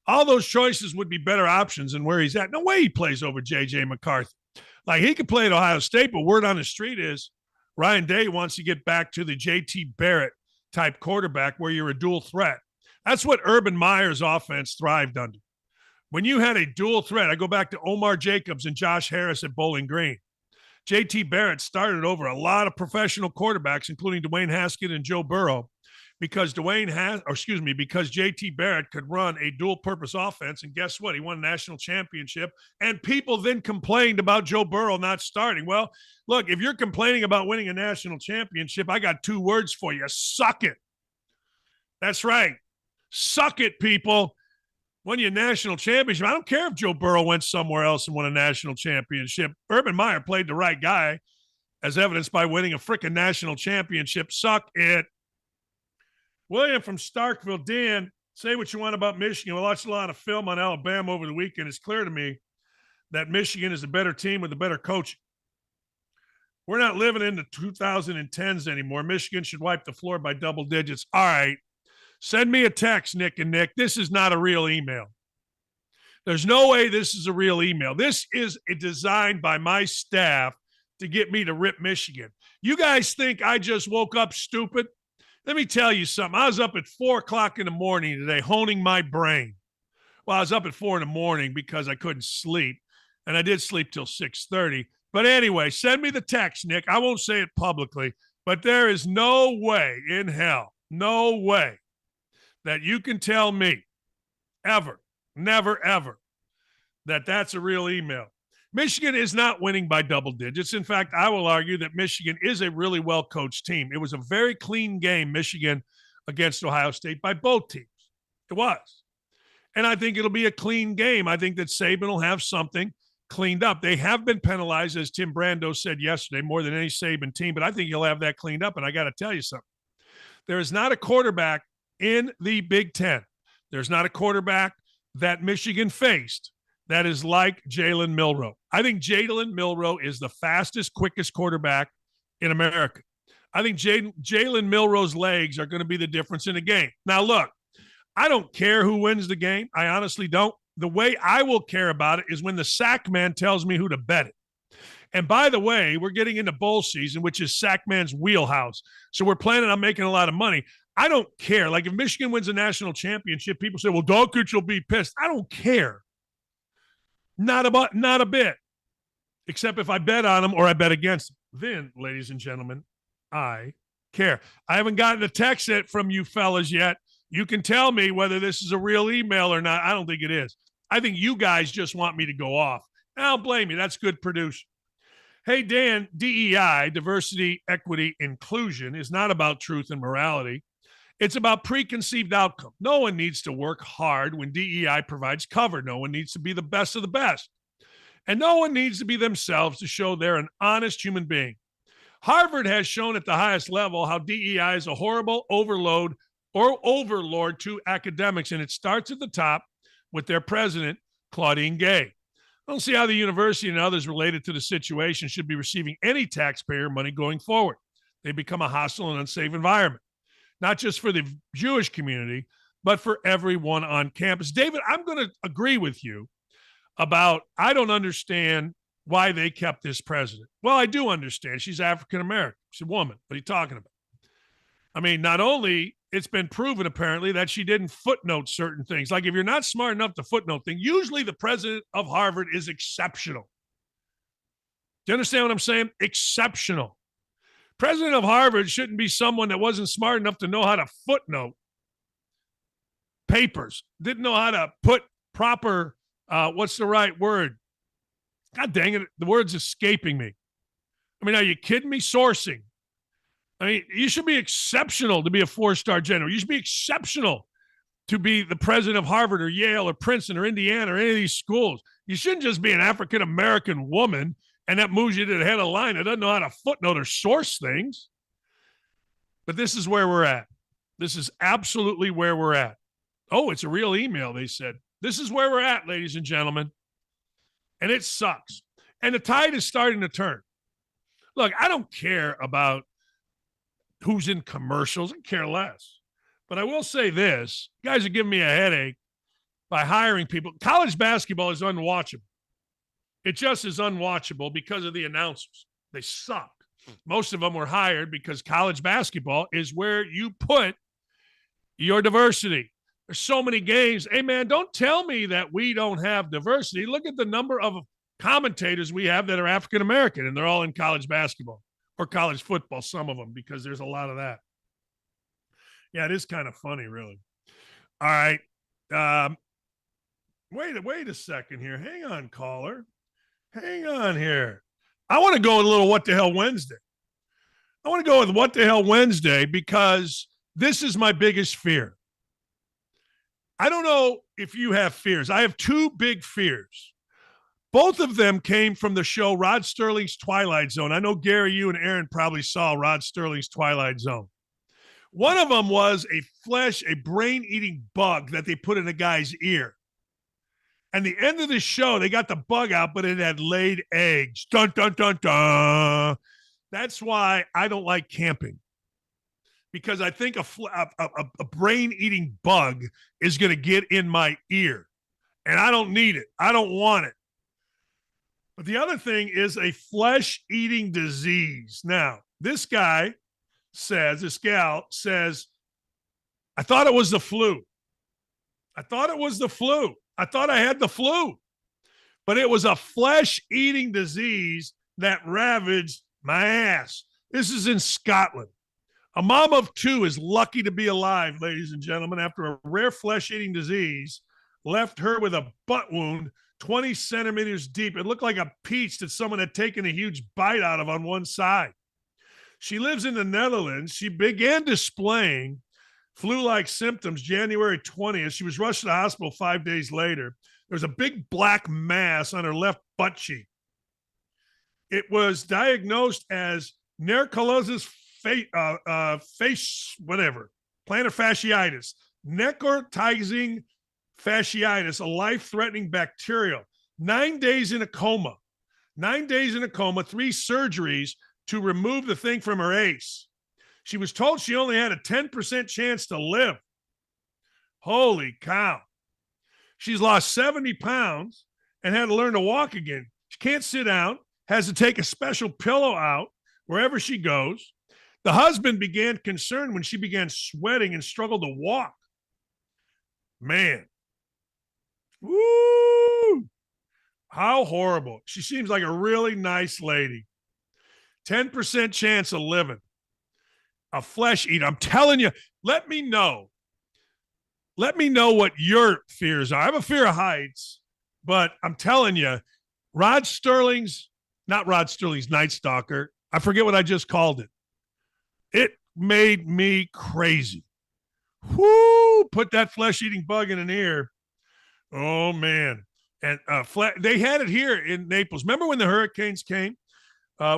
All those choices would be better options than where he's at. No way he plays over J.J. McCarthy. Like, he could play at Ohio State, but word on the street is Ryan Day wants to get back to the J.T. Barrett type quarterback where you're a dual threat. That's what Urban Meyer's offense thrived under. When you had a dual threat, I go back to Omar Jacobs and Josh Harris at Bowling Green. J.T. Barrett started over a lot of professional quarterbacks, including Dwayne Haskett and Joe Burrow, because because J.T. Barrett could run a dual-purpose offense, and guess what? He won a national championship, and people then complained about Joe Burrow not starting. Well, look, if you're complaining about winning a national championship, I got 2 words for you. Suck it. That's right. Suck it, people. Won you a national championship. I don't care if Joe Burrow went somewhere else and won a national championship. Urban Meyer played the right guy, as evidenced by winning a freaking national championship. Suck it. William from Starkville. Dan, say what you want about Michigan. We watched a lot of film on Alabama over the weekend. It's clear to me that Michigan is a better team with a better coach. We're not living in the 2010s anymore. Michigan should wipe the floor by double digits. All right. Send me a text, Nick and Nick. This is not a real email. There's no way this is a real email. This is designed by my staff to get me to rip Michigan. You guys think I just woke up stupid? Let me tell you something. I was up at 4 o'clock in the morning today honing my brain. Well, I was up at 4 in the morning because I couldn't sleep, and I did sleep till 6:30. But anyway, send me the text, Nick. I won't say it publicly, but there is no way in hell, no way, that you can tell me ever, never, ever, that that's a real email. Michigan is not winning by double digits. In fact, I will argue that Michigan is a really well-coached team. It was a very clean game, Michigan against Ohio State, by both teams. It was. And I think it'll be a clean game. I think that Saban will have something cleaned up. They have been penalized, as Tim Brando said yesterday, more than any Saban team, but I think he'll have that cleaned up. And I got to tell you something. There is not a quarterback in the Big Ten. There's not a quarterback that Michigan faced that is like Jalen Milroe. I think Jalen Milroe is the fastest, quickest quarterback in America. I think Jalen Milroe's legs are going to be the difference in the game. Now, look, I don't care who wins the game. I honestly don't. The way I will care about it is when the sack man tells me who to bet it. And by the way, we're getting into bowl season, which is sack man's wheelhouse. So we're planning on making a lot of money. I don't care. Like, if Michigan wins a national championship, people say, well, Dakich will be pissed. I don't care. Not a bit. Except if I bet on them or I bet against them. Then, ladies and gentlemen, I care. I haven't gotten a text from you fellas yet. You can tell me whether this is a real email or not. I don't think it is. I think you guys just want me to go off. I don't blame you. That's good producing. Hey, Dan, DEI, diversity, equity, inclusion, is not about truth and morality. It's about preconceived outcome. No one needs to work hard when DEI provides cover. No one needs to be the best of the best. And no one needs to be themselves to show they're an honest human being. Harvard has shown at the highest level how DEI is a horrible overload or overlord to academics, and it starts at the top with their president, Claudine Gay. I don't see how the university and others related to the situation should be receiving any taxpayer money going forward. They become a hostile and unsafe environment, not just for the Jewish community, but for everyone on campus. David, I'm going to agree with you about, I don't understand why they kept this president. Well, I do understand. She's African-American. She's a woman. What are you talking about? I mean, not only it's been proven apparently that she didn't footnote certain things. Like, if you're not smart enough to footnote things, usually the president of Harvard is exceptional. Do you understand what I'm saying? Exceptional. President of Harvard shouldn't be someone that wasn't smart enough to know how to footnote papers, didn't know how to put proper, what's the right word? God dang it, the word's escaping me. I mean, are you kidding me? Sourcing. I mean, you should be exceptional to be a 4-star general. You should be exceptional to be the president of Harvard or Yale or Princeton or Indiana or any of these schools. You shouldn't just be an African-American woman and that moves you to the head of the line that doesn't know how to footnote or source things. But this is where we're at. This is absolutely where we're at. Oh, it's a real email, they said. This is where we're at, ladies and gentlemen. And it sucks. And the tide is starting to turn. Look, I don't care about who's in commercials. I care less. But I will say this. You guys are giving me a headache by hiring people. College basketball is unwatchable. It just is unwatchable because of the announcers. They suck. Most of them were hired because college basketball is where you put your diversity. There's so many games. Hey, man, don't tell me that we don't have diversity. Look at the number of commentators we have that are African-American, and they're all in college basketball or college football, some of them, because there's a lot of that. Yeah, it is kind of funny, really. All right. Wait a second here. Hang on, caller. Hang on here. I want to go with a little What the Hell Wednesday. I want to go with What the Hell Wednesday because this is my biggest fear. I don't know if you have fears. I have two big fears. Both of them came from the show Rod Sterling's Twilight Zone. I know, Gary, you and Aaron probably saw Rod Sterling's Twilight Zone. One of them was a brain-eating bug that they put in a guy's ear. And the end of the show, they got the bug out, but it had laid eggs. Dun, dun, dun, dun. That's why I don't like camping. Because I think a brain-eating bug is going to get in my ear. And I don't need it. I don't want it. But the other thing is a flesh-eating disease. Now, this gal says, I thought it was the flu. I thought I had the flu. But it was a flesh-eating disease that ravaged my ass. This is in Scotland. A mom of two is lucky to be alive, ladies and gentlemen, after a rare flesh-eating disease left her with a butt wound 20 centimeters deep. It looked like a peach that someone had taken a huge bite out of on one side. She lives in the Netherlands. She began displaying flu-like symptoms January 20th. She was rushed to the hospital 5 days later. There was a big black mass on her left butt cheek. It was diagnosed as Nerculos's plantar fasciitis, necrotizing fasciitis, a life-threatening bacterial. 9 days in a coma. 9 days in a coma, 3 surgeries to remove the thing from her ace. She was told she only had a 10% chance to live. Holy cow. She's lost 70 pounds and had to learn to walk again. She can't sit down, has to take a special pillow out wherever she goes. The husband began concern when she began sweating and struggled to walk. Man. Woo! How horrible. She seems like a really nice lady. 10% chance of living. A flesh eater. I'm telling you, let me know. Let me know what your fears are. I have a fear of heights, but I'm telling you, not Rod Sterling's Night Stalker. I forget what I just called it. It made me crazy. Whoo! Put that flesh-eating bug in an ear. Oh, man. And they had it here in Naples. Remember when the hurricanes came?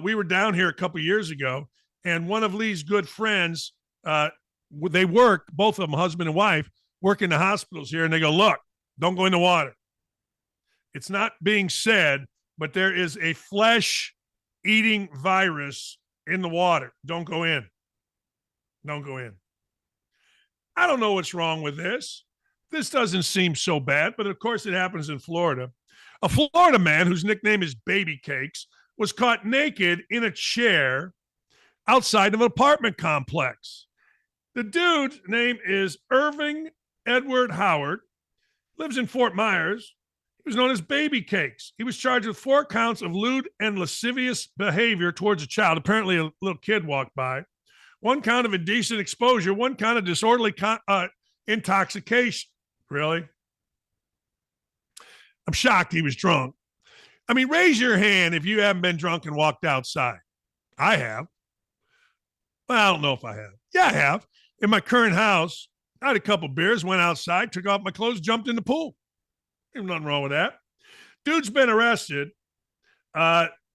We were down here a couple years ago, and one of Lee's good friends, they work, both of them, husband and wife, work in the hospitals here, and they go, look, don't go in the water. It's not being said, but there is a flesh-eating virus in the water. Don't go in. Don't go in. I don't know what's wrong with this. This doesn't seem so bad, but of course it happens in Florida. A Florida man whose nickname is Baby Cakes was caught naked in a chair outside of an apartment complex. The dude's name is Irving Edward Howard, lives in Fort Myers. He was known as Baby Cakes. He was charged with 4 counts of lewd and lascivious behavior towards a child. Apparently a little kid walked by. 1 count of indecent exposure, 1 count of disorderly intoxication. Really? I'm shocked he was drunk. I mean, raise your hand if you haven't been drunk and walked outside. I have. Well, I don't know if I have. Yeah, I have. In my current house, I had a couple beers, went outside, took off my clothes, jumped in the pool. There's nothing wrong with that. Dude's been arrested.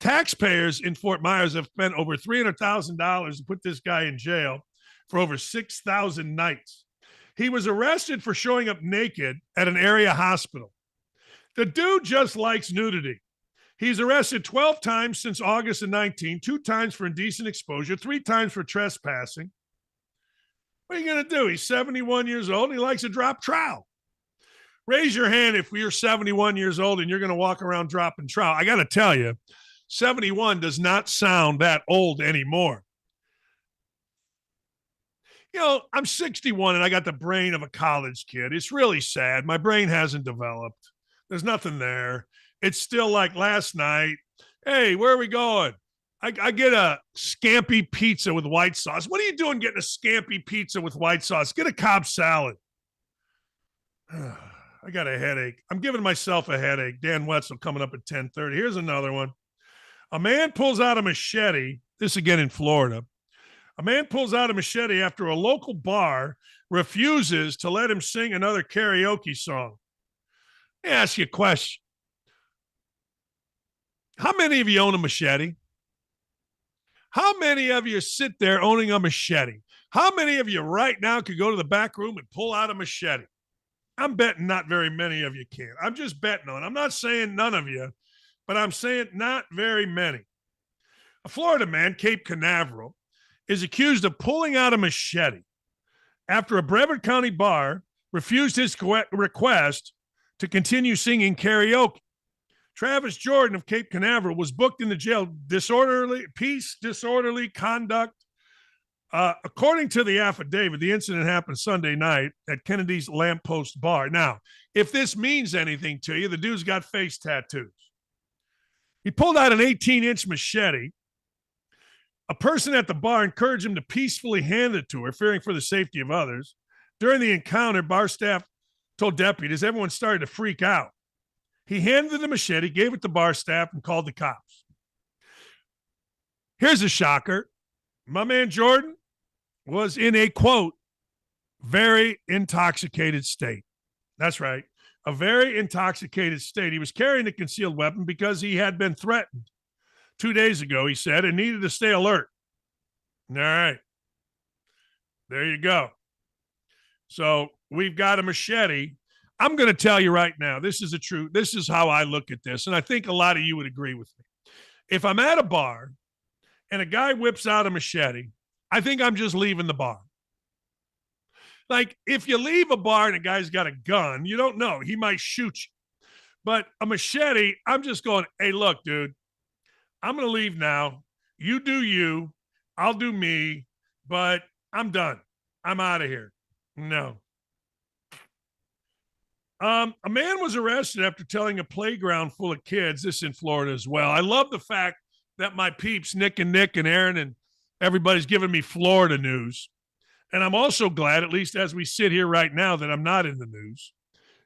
Taxpayers in Fort Myers have spent over $300,000 to put this guy in jail for over 6,000 nights. He was arrested for showing up naked at an area hospital. The dude just likes nudity. He's arrested 12 times since August of 19, 2 times for indecent exposure, 3 times for trespassing. What are you going to do? He's 71 years old and he likes to drop trout. Raise your hand if you're 71 years old and you're going to walk around dropping trout. I got to tell you, 71 does not sound that old anymore. You know, I'm 61 and I got the brain of a college kid. It's really sad. My brain hasn't developed. There's nothing there. It's still like last night. Hey, where are we going? I get a scampi pizza with white sauce. What are you doing getting a scampi pizza with white sauce? Get a Cobb salad. I got a headache. I'm giving myself a headache. Dan Wetzel coming up at 10:30. Here's another one. A man pulls out a machete. This again in Florida. A man pulls out a machete after a local bar refuses to let him sing another karaoke song. Let me ask you a question. How many of you own a machete? How many of you sit there owning a machete? How many of you right now could go to the back room and pull out a machete? I'm betting not very many of you can. I'm just betting on it. I'm not saying none of you, but I'm saying not very many. A Florida man, Cape Canaveral, is accused of pulling out a machete after a Brevard County bar refused his request to continue singing karaoke. Travis Jordan of Cape Canaveral was booked in the jail disorderly conduct. According to the affidavit, the incident happened Sunday night at Kennedy's Lamppost Bar. Now, if this means anything to you, the dude's got face tattoos. He pulled out an 18-inch machete. A person at the bar encouraged him to peacefully hand it to her, fearing for the safety of others. During the encounter, bar staff told deputies everyone started to freak out. He handed the machete, gave it to bar staff, and called the cops. Here's a shocker. My man Jordan was in a, quote, very intoxicated state. That's right, a very intoxicated state. He was carrying a concealed weapon because he had been threatened 2 days ago, he said, and needed to stay alert. All right. There you go. So we've got a machete. I'm going to tell you right now, this is how I look at this, and I think a lot of you would agree with me. If I'm at a bar and a guy whips out a machete, I think I'm just leaving the bar. Like, if you leave a bar and a guy's got a gun, you don't know. He might shoot you. But a machete, I'm just going, hey, look, dude, I'm going to leave now. You do you. I'll do me. But I'm done. I'm out of here. No. A man was arrested after telling a playground full of kids, this in Florida as well. I love the fact that my peeps, Nick and Aaron and everybody's giving me Florida news. And I'm also glad, at least as we sit here right now, that I'm not in the news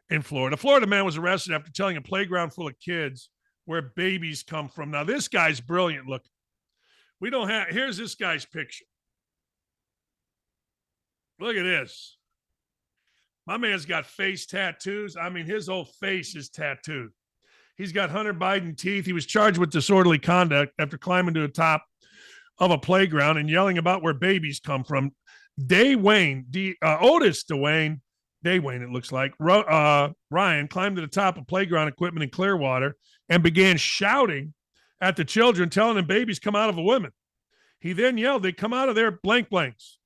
in Florida. A Florida man was arrested after telling a playground full of kids where babies come from. Now, this guy's brilliant looking. Here's this guy's picture. Look at this. My man's got face tattoos. I mean, his whole face is tattooed. He's got Hunter Biden teeth. He was charged with disorderly conduct after climbing to the top of a playground and yelling about where babies come from. Otis Dwayne, it looks like, Ryan climbed to the top of playground equipment in Clearwater and began shouting at the children, telling them babies come out of a woman. He then yelled, they come out of their blank blanks.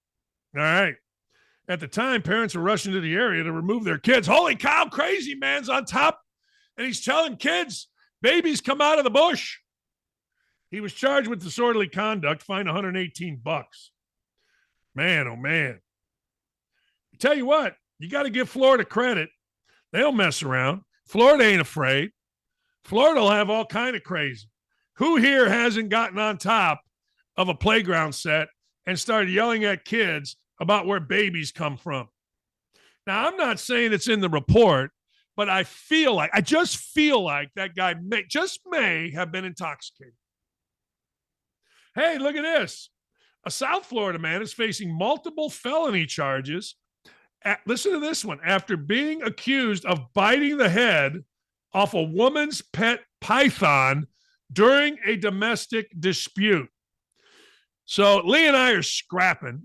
All right. At the time, parents were rushing to the area to remove their kids. Holy cow, crazy man's on top. And he's telling kids, babies come out of the bush. He was charged with disorderly conduct, fined $118. Man, oh man. I tell you what, you got to give Florida credit. They don't mess around. Florida ain't afraid. Florida will have all kind of crazy. Who here hasn't gotten on top of a playground set and started yelling at kids about where babies come from? Now, I'm not saying it's in the report, but I just feel like that guy may have been intoxicated. Hey, look at this. A South Florida man is facing multiple felony charges. Listen to this one. After being accused of biting the head off a woman's pet python during a domestic dispute. So Lee and I are scrapping.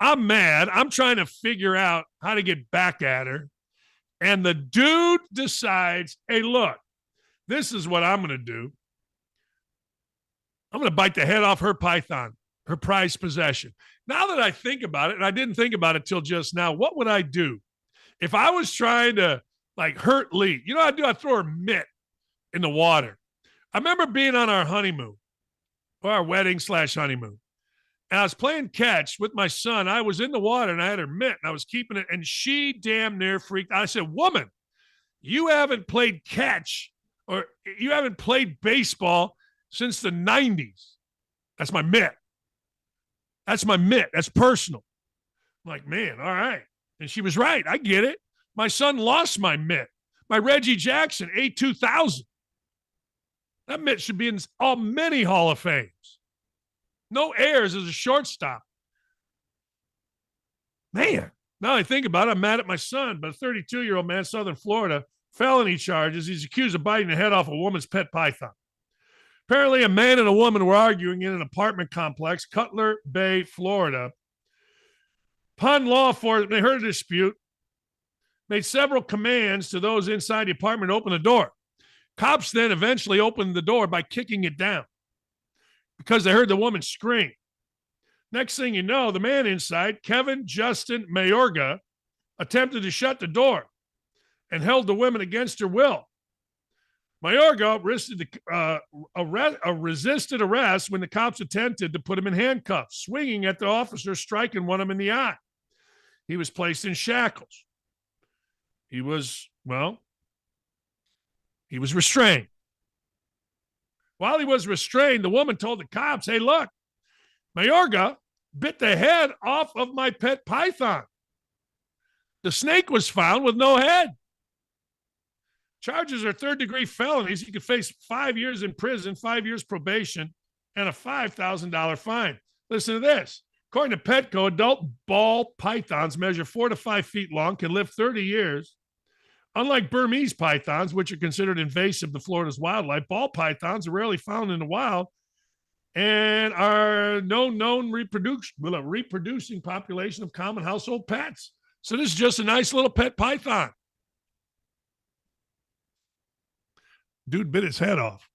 I'm mad. I'm trying to figure out how to get back at her. And the dude decides, hey, look, this is what I'm going to do. I'm going to bite the head off her python, her prized possession. Now that I think about it, and I didn't think about it till just now, what would I do if I was trying to hurt Lee? You know what I do? I throw her mitt in the water. I remember being on our honeymoon, or our wedding/honeymoon. And I was playing catch with my son. I was in the water and I had her mitt and I was keeping it. And she damn near freaked out. I said, woman, you haven't played catch or you haven't played baseball since the 90s. That's my mitt. That's my mitt. That's personal. I'm like, man, all right. And she was right. I get it. My son lost my mitt. My Reggie Jackson, A2000. That mitt should be in many Hall of Fames. No airs as a shortstop. Man, now I think about it, I'm mad at my son, but a 32-year-old man, Southern Florida, felony charges. He's accused of biting the head off a woman's pet python. Apparently, a man and a woman were arguing in an apartment complex, Cutler Bay, Florida. Upon law enforcement, they heard a dispute, made several commands to those inside the apartment to open the door. Cops then eventually opened the door by kicking it down because they heard the woman scream. Next thing you know, the man inside, Kevin Justin Mayorga, attempted to shut the door and held the woman against her will. Mayorga resisted arrest when the cops attempted to put him in handcuffs, swinging at the officer, striking one of them in the eye. He was placed in shackles. He was restrained. While he was restrained, the woman told the cops, hey, look, Mayorga bit the head off of my pet python. The snake was found with no head. Charges are third-degree felonies. He could face 5 years in prison, 5 years probation, and a $5,000 fine. Listen to this. According to Petco, adult ball pythons measure 4 to 5 feet long, can live 30 years. Unlike Burmese pythons, which are considered invasive to Florida's wildlife, ball pythons are rarely found in the wild and are no known reproducing population of common household pets. So this is just a nice little pet python. Dude bit his head off.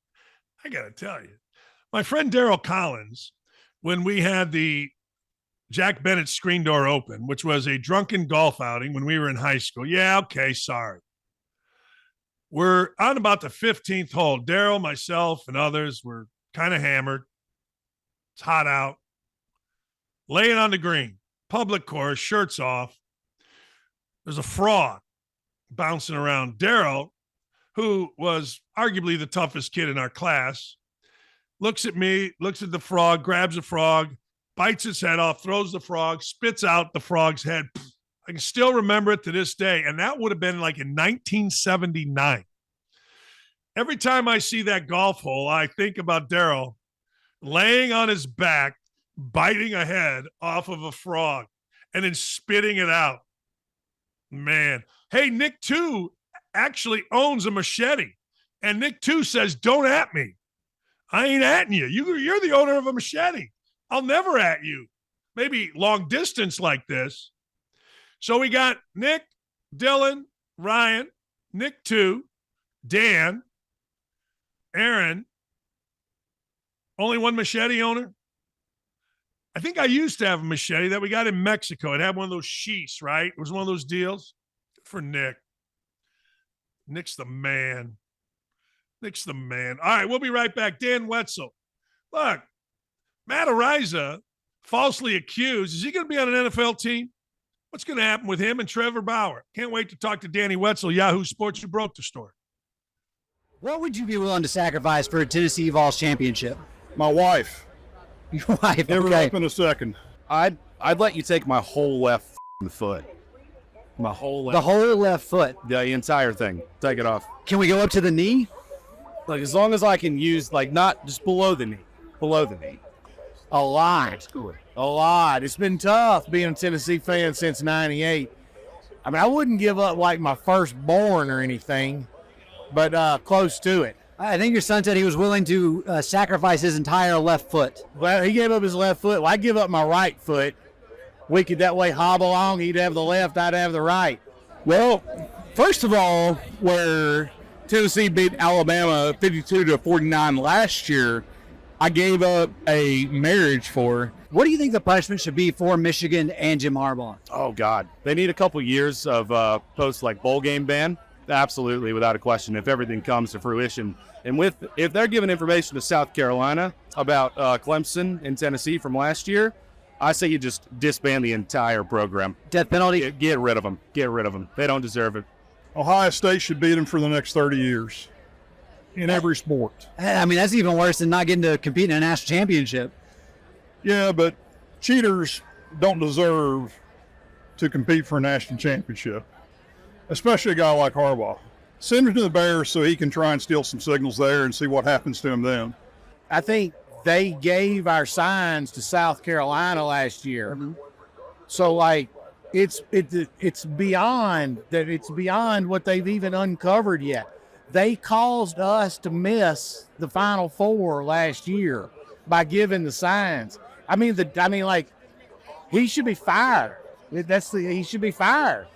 I got to tell you, my friend Daryl Collins, when we had the Jack Bennett screen door open, which was a drunken golf outing when we were in high school. Yeah, okay, sorry. We're on about the 15th hole. Daryl, myself, and others were kind of hammered. It's hot out. Laying on the green. Public course, shirts off. There's a frog bouncing around. Daryl, who was arguably the toughest kid in our class, looks at me, looks at the frog, grabs the frog, bites its head off, throws the frog, spits out the frog's head. I can still remember it to this day, and that would have been like in 1979. Every time I see that golf hole, I think about Daryl laying on his back, biting a head off of a frog, and then spitting it out. Man. Hey, Nick 2 actually owns a machete, and Nick 2 says, don't at me. I ain't atting you. You're the owner of a machete. I'll never at you. Maybe long distance like this. So we got Nick, Dylan, Ryan, Nick 2, Dan, Aaron. Only one machete owner? I think I used to have a machete that we got in Mexico. It had one of those sheaths, right? It was one of those deals. Good for Nick. Nick's the man. Nick's the man. All right, we'll be right back. Dan Wetzel. Look, Matt Araiza, falsely accused. Is he going to be on an NFL team? What's going to happen with him and Trevor Bauer? Can't wait to talk to Danny Wetzel, Yahoo Sports, who broke the story. What would you be willing to sacrifice for a Tennessee Vols championship? My wife. Your wife, Never okay. up in a second. I'd let you take my whole left foot. My whole left. The whole left foot. The entire thing. Take it off. Can we go up to the knee? Like, as long as I can use, like, not just below the knee. Below the knee. A lot. A lot. It's been tough being a Tennessee fan since 98. I mean, I wouldn't give up, like, my firstborn or anything, but close to it. I think your son said he was willing to sacrifice his entire left foot. Well, he gave up his left foot. Well, I give up my right foot. we could that way hobble along. He'd have the left, I'd have the right. Well, first of all, where Tennessee beat Alabama 52-49 last year, I gave up a marriage for her. What do you think the punishment should be for Michigan and Jim Harbaugh? Oh, God. They need a couple years of post like bowl game ban. Absolutely, without a question, if everything comes to fruition. And if they're giving information to South Carolina about Clemson and Tennessee from last year, I say you just disband the entire program. Death penalty? Get rid of them. Get rid of them. They don't deserve it. Ohio State should beat them for the next 30 years in every sport. I mean, that's even worse than not getting to compete in a national championship. Yeah, but cheaters don't deserve to compete for a national championship, especially a guy like Harbaugh. Send him to the Bears so he can try and steal some signals there and see what happens to him then. I think they gave our signs to South Carolina last year. Mm-hmm. So, like, it's beyond that. It's beyond what they've even uncovered yet. They caused us to miss the Final Four last year by giving the signs. Like, he should be fired. He should be fired.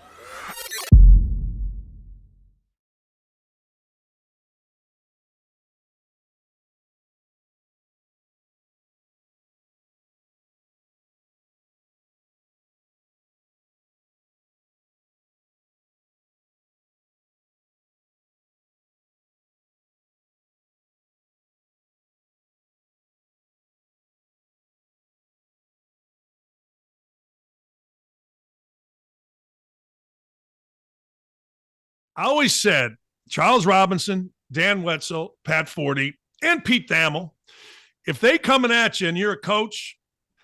I always said Charles Robinson, Dan Wetzel, Pat Forty, and Pete Thamel, if they coming at you and you're a coach,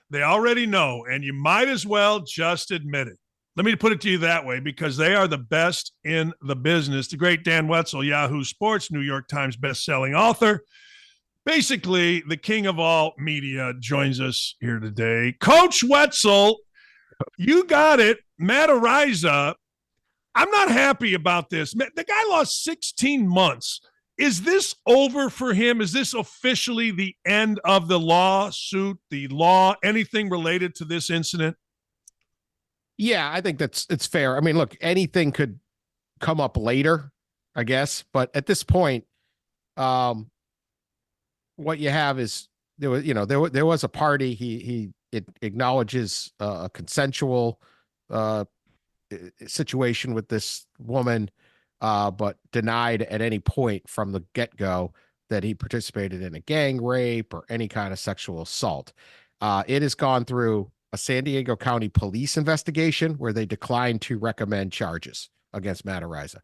they already know, and you might as well just admit it. Let me put it to you that way, because they are the best in the business. The great Dan Wetzel, Yahoo Sports, New York Times bestselling author, basically the king of all media, joins us here today. Coach Wetzel, you got it. Matt Araiza, I'm not happy about this. The guy lost 16 months. Is this over for him? Is this officially the end of the lawsuit, the law, anything related to this incident? Yeah, I think it's fair. I mean, look, anything could come up later, I guess. But at this point, what you have is there was a party. It acknowledges a consensual situation with this woman, but denied at any point from the get-go that he participated in a gang rape or any kind of sexual assault. It has gone through a San Diego County police investigation where they declined to recommend charges against Matt Araiza.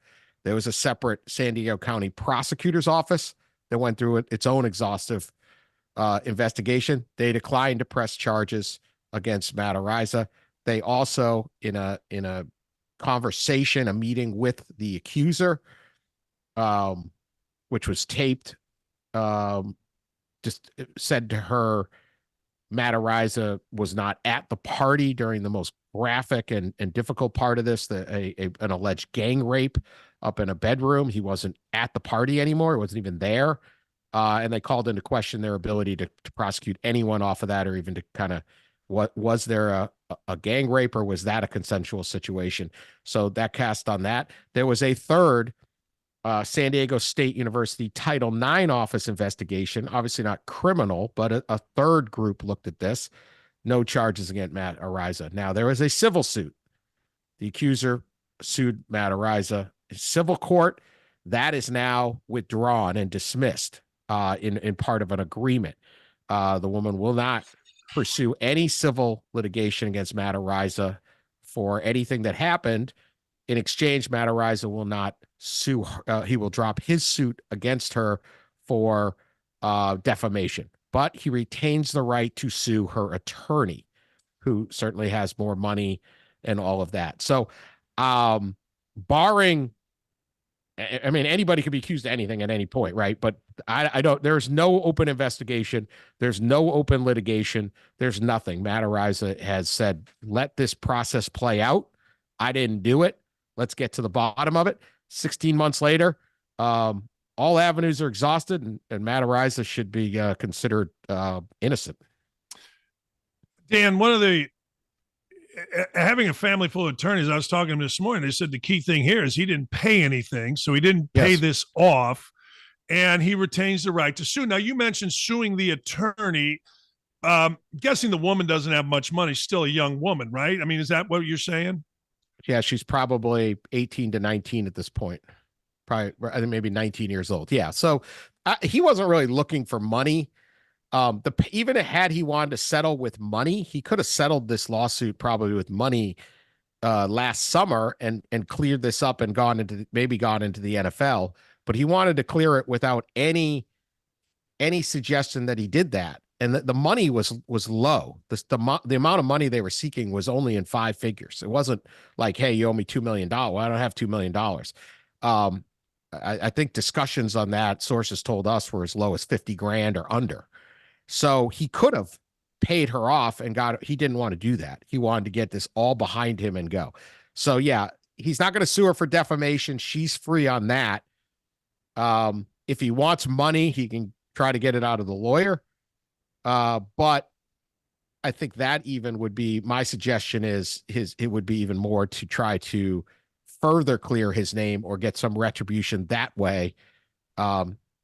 There was a separate San Diego County prosecutor's office that went through its own exhaustive investigation. They declined to press charges against Matt Araiza. They also, in a conversation, a meeting with the accuser, which was taped, just said to her, Matt Araiza was not at the party during the most graphic and difficult part of this, an alleged gang rape up in a bedroom. He wasn't at the party anymore. He wasn't even there. And they called into question their ability to prosecute anyone off of that, or even to kind of, was there a gang rape, or was that a consensual situation? So that cast on that. There was a third San Diego State University Title IX office investigation, obviously not criminal, but a third group looked at this. No charges against Matt Araiza. Now, there was a civil suit. The accuser sued Matt Araiza in civil court. That is now withdrawn and dismissed in part of an agreement. The woman will not pursue any civil litigation against Matt Araiza for anything that happened. In exchange, Matt Araiza will not sue her. He will drop his suit against her for defamation, but he retains the right to sue her attorney, who certainly has more money and all of that. So, barring, I mean, anybody could be accused of anything at any point, right? But I don't, there's no open investigation. There's no open litigation. There's nothing. Matt Araiza has said, let this process play out. I didn't do it. Let's get to the bottom of it. 16 months later, all avenues are exhausted, and Matt Araiza should be considered innocent. Dan, one of the, having a family full of attorneys, I was talking to them this morning. They said the key thing here is he didn't pay anything, so he didn't pay this off, and he retains the right to sue. Now, you mentioned suing the attorney. Guessing the woman doesn't have much money, still a young woman, right? I mean, is that what you're saying? Yeah, she's probably 18 to 19 at this point. Probably, I think maybe 19 years old. Yeah, so he wasn't really looking for money. Even had he wanted to settle with money, he could have settled this lawsuit probably with money last summer and cleared this up and gone into the NFL. But he wanted to clear it without any suggestion that he did that. And the money was low. The amount of money they were seeking was only in 5 figures. It wasn't like, hey, you owe me $2 million. Well, I don't have $2 million. I think discussions on that, sources told us, were as low as 50 grand or under. So he could have paid her off and he didn't want to do that. He wanted to get this all behind him and go. So yeah, he's not going to sue her for defamation. She's free on that. If he wants money, he can try to get it out of the lawyer. But I think that even would be, my suggestion is it would be even more to try to further clear his name or get some retribution that way.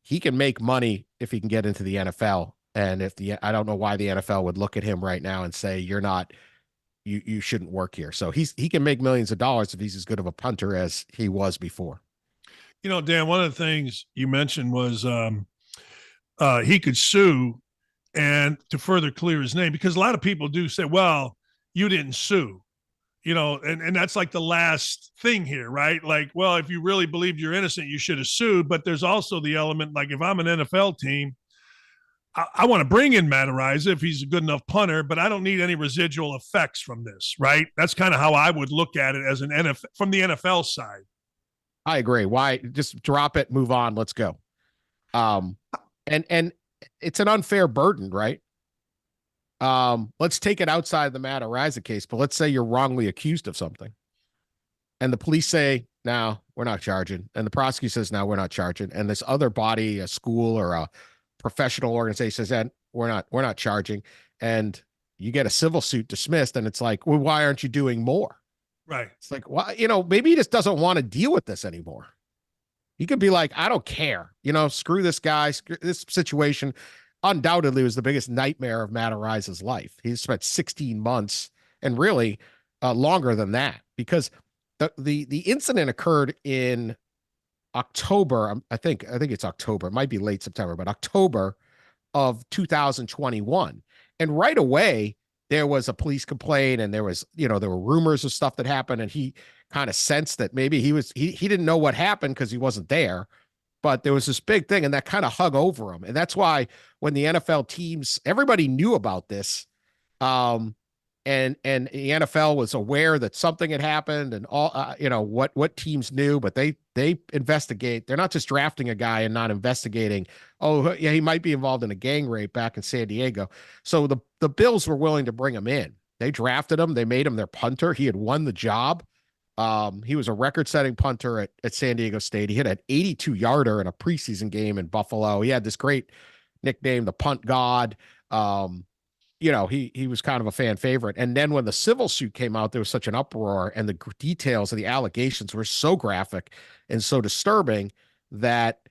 He can make money if he can get into the NFL. And I don't know why the NFL would look at him right now and say, you shouldn't work here. So he can make millions of dollars if he's as good of a punter as he was before. You know, Dan, one of the things you mentioned was he could sue and to further clear his name, because a lot of people do say, well, you didn't sue, you know, and that's like the last thing here, right? Like, well, if you really believed you're innocent, you should have sued. But there's also the element, like, if I'm an NFL team, I want to bring in Matt Araiza if he's a good enough punter, but I don't need any residual effects from this, right? That's kind of how I would look at it as an NFL, from the NFL side. I agree. Why just drop it, move on, let's go. And it's an unfair burden, right? Let's take it outside the Matt Araiza case, but let's say you're wrongly accused of something. And the police say, no, we're not charging. And the prosecutor says, no, we're not charging. And this other body, a school or a professional organization says, and we're not charging. And you get a civil suit dismissed. And it's like, well, why aren't you doing more? Right. It's like, well, maybe he just doesn't want to deal with this anymore. He could be like, I don't care. Screw this guy. This situation undoubtedly was the biggest nightmare of Matt Araiza's life. He spent 16 months and really longer than that, because the incident occurred in October. I think it's October. It might be late September, but October of 2021. And right away, there was a police complaint, and there were rumors of stuff that happened, and he kind of sensed that maybe he didn't know what happened because he wasn't there, but there was this big thing, and that kind of hung over him. And that's why when the NFL teams, everybody knew about this, and the NFL was aware that something had happened, and all what teams knew, but they investigate. They're not just drafting a guy and not investigating. Oh yeah, he might be involved in a gang rape back in San Diego. So the Bills were willing to bring him in. They drafted him. They made him their punter. He had won the job. He was a record-setting punter at San Diego State. He hit an 82-yarder in a preseason game in Buffalo. He had this great nickname, the Punt God. He was kind of a fan favorite. And then when the civil suit came out, there was such an uproar, and the details of the allegations were so graphic and so disturbing that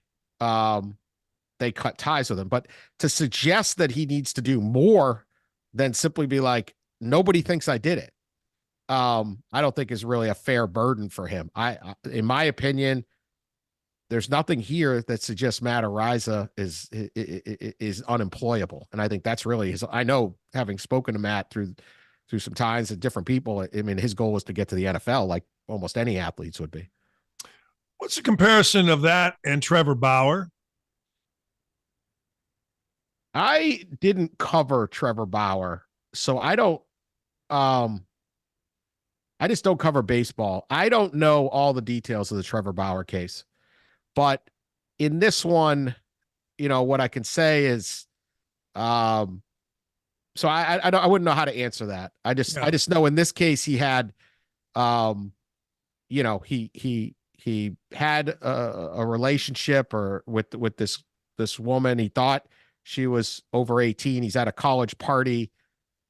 they cut ties with him. But to suggest that he needs to do more than simply be like, nobody thinks I did it, I don't think is really a fair burden for him. In my opinion, there's nothing here that suggests Matt Araiza is unemployable. And I think that's really I know, having spoken to Matt through some times and different people, I mean, his goal is to get to the NFL like almost any athletes would be. What's the comparison of that and Trevor Bauer? I didn't cover Trevor Bauer, so I don't, I just don't cover baseball. I don't know all the details of the Trevor Bauer case. But in this one, what I can say is, so I wouldn't know how to answer that. I just know in this case he had, he had a relationship with this woman. He thought she was over 18. He's at a college party.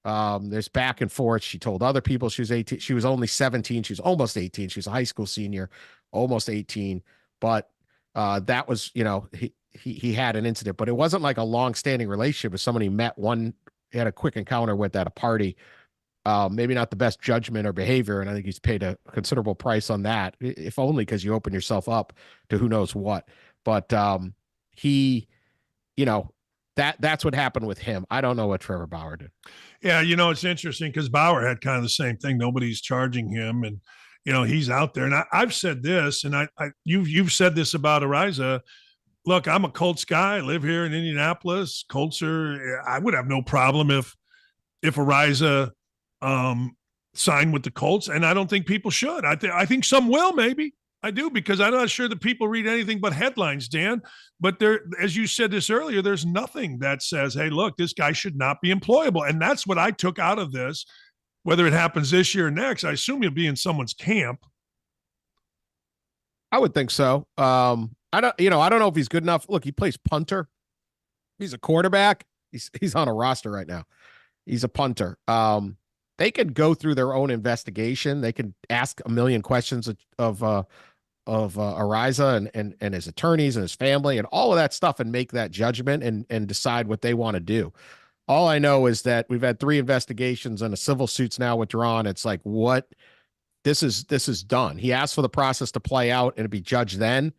There's back and forth. She told other people she was 18. She was only 17. She was almost 18. She was a high school senior, almost 18. But that was, he had an incident, but it wasn't like a long-standing relationship with someone he met he had a quick encounter with at a party. Maybe not the best judgment or behavior, and I think he's paid a considerable price on that, if only because you open yourself up to who knows what. But that's what happened with him. I don't know what Trevor Bauer did. Yeah, it's interesting because Bauer had kind of the same thing. Nobody's charging him, and he's out there. And I've said this, and you've said this about Araiza. Look, I'm a Colts guy. I live here in Indianapolis. I would have no problem if Araiza signed with the Colts, and I don't think people should. I think some will, maybe. I do, because I'm not sure that people read anything but headlines, Dan. But there, as you said this earlier, there's nothing that says, hey, look, this guy should not be employable. And that's what I took out of this. Whether it happens this year or next, I assume he'll be in someone's camp. I would think so. I don't know if he's good enough. Look, he plays punter. He's a quarterback. He's on a roster right now. He's a punter. They could go through their own investigation. They could ask a million questions of Araiza and his attorneys and his family and all of that stuff and make that judgment and decide what they want to do. All I know is that we've had 3 investigations and a civil suit's now withdrawn. It's like, what? This is done. He asked for the process to play out and to be judged then.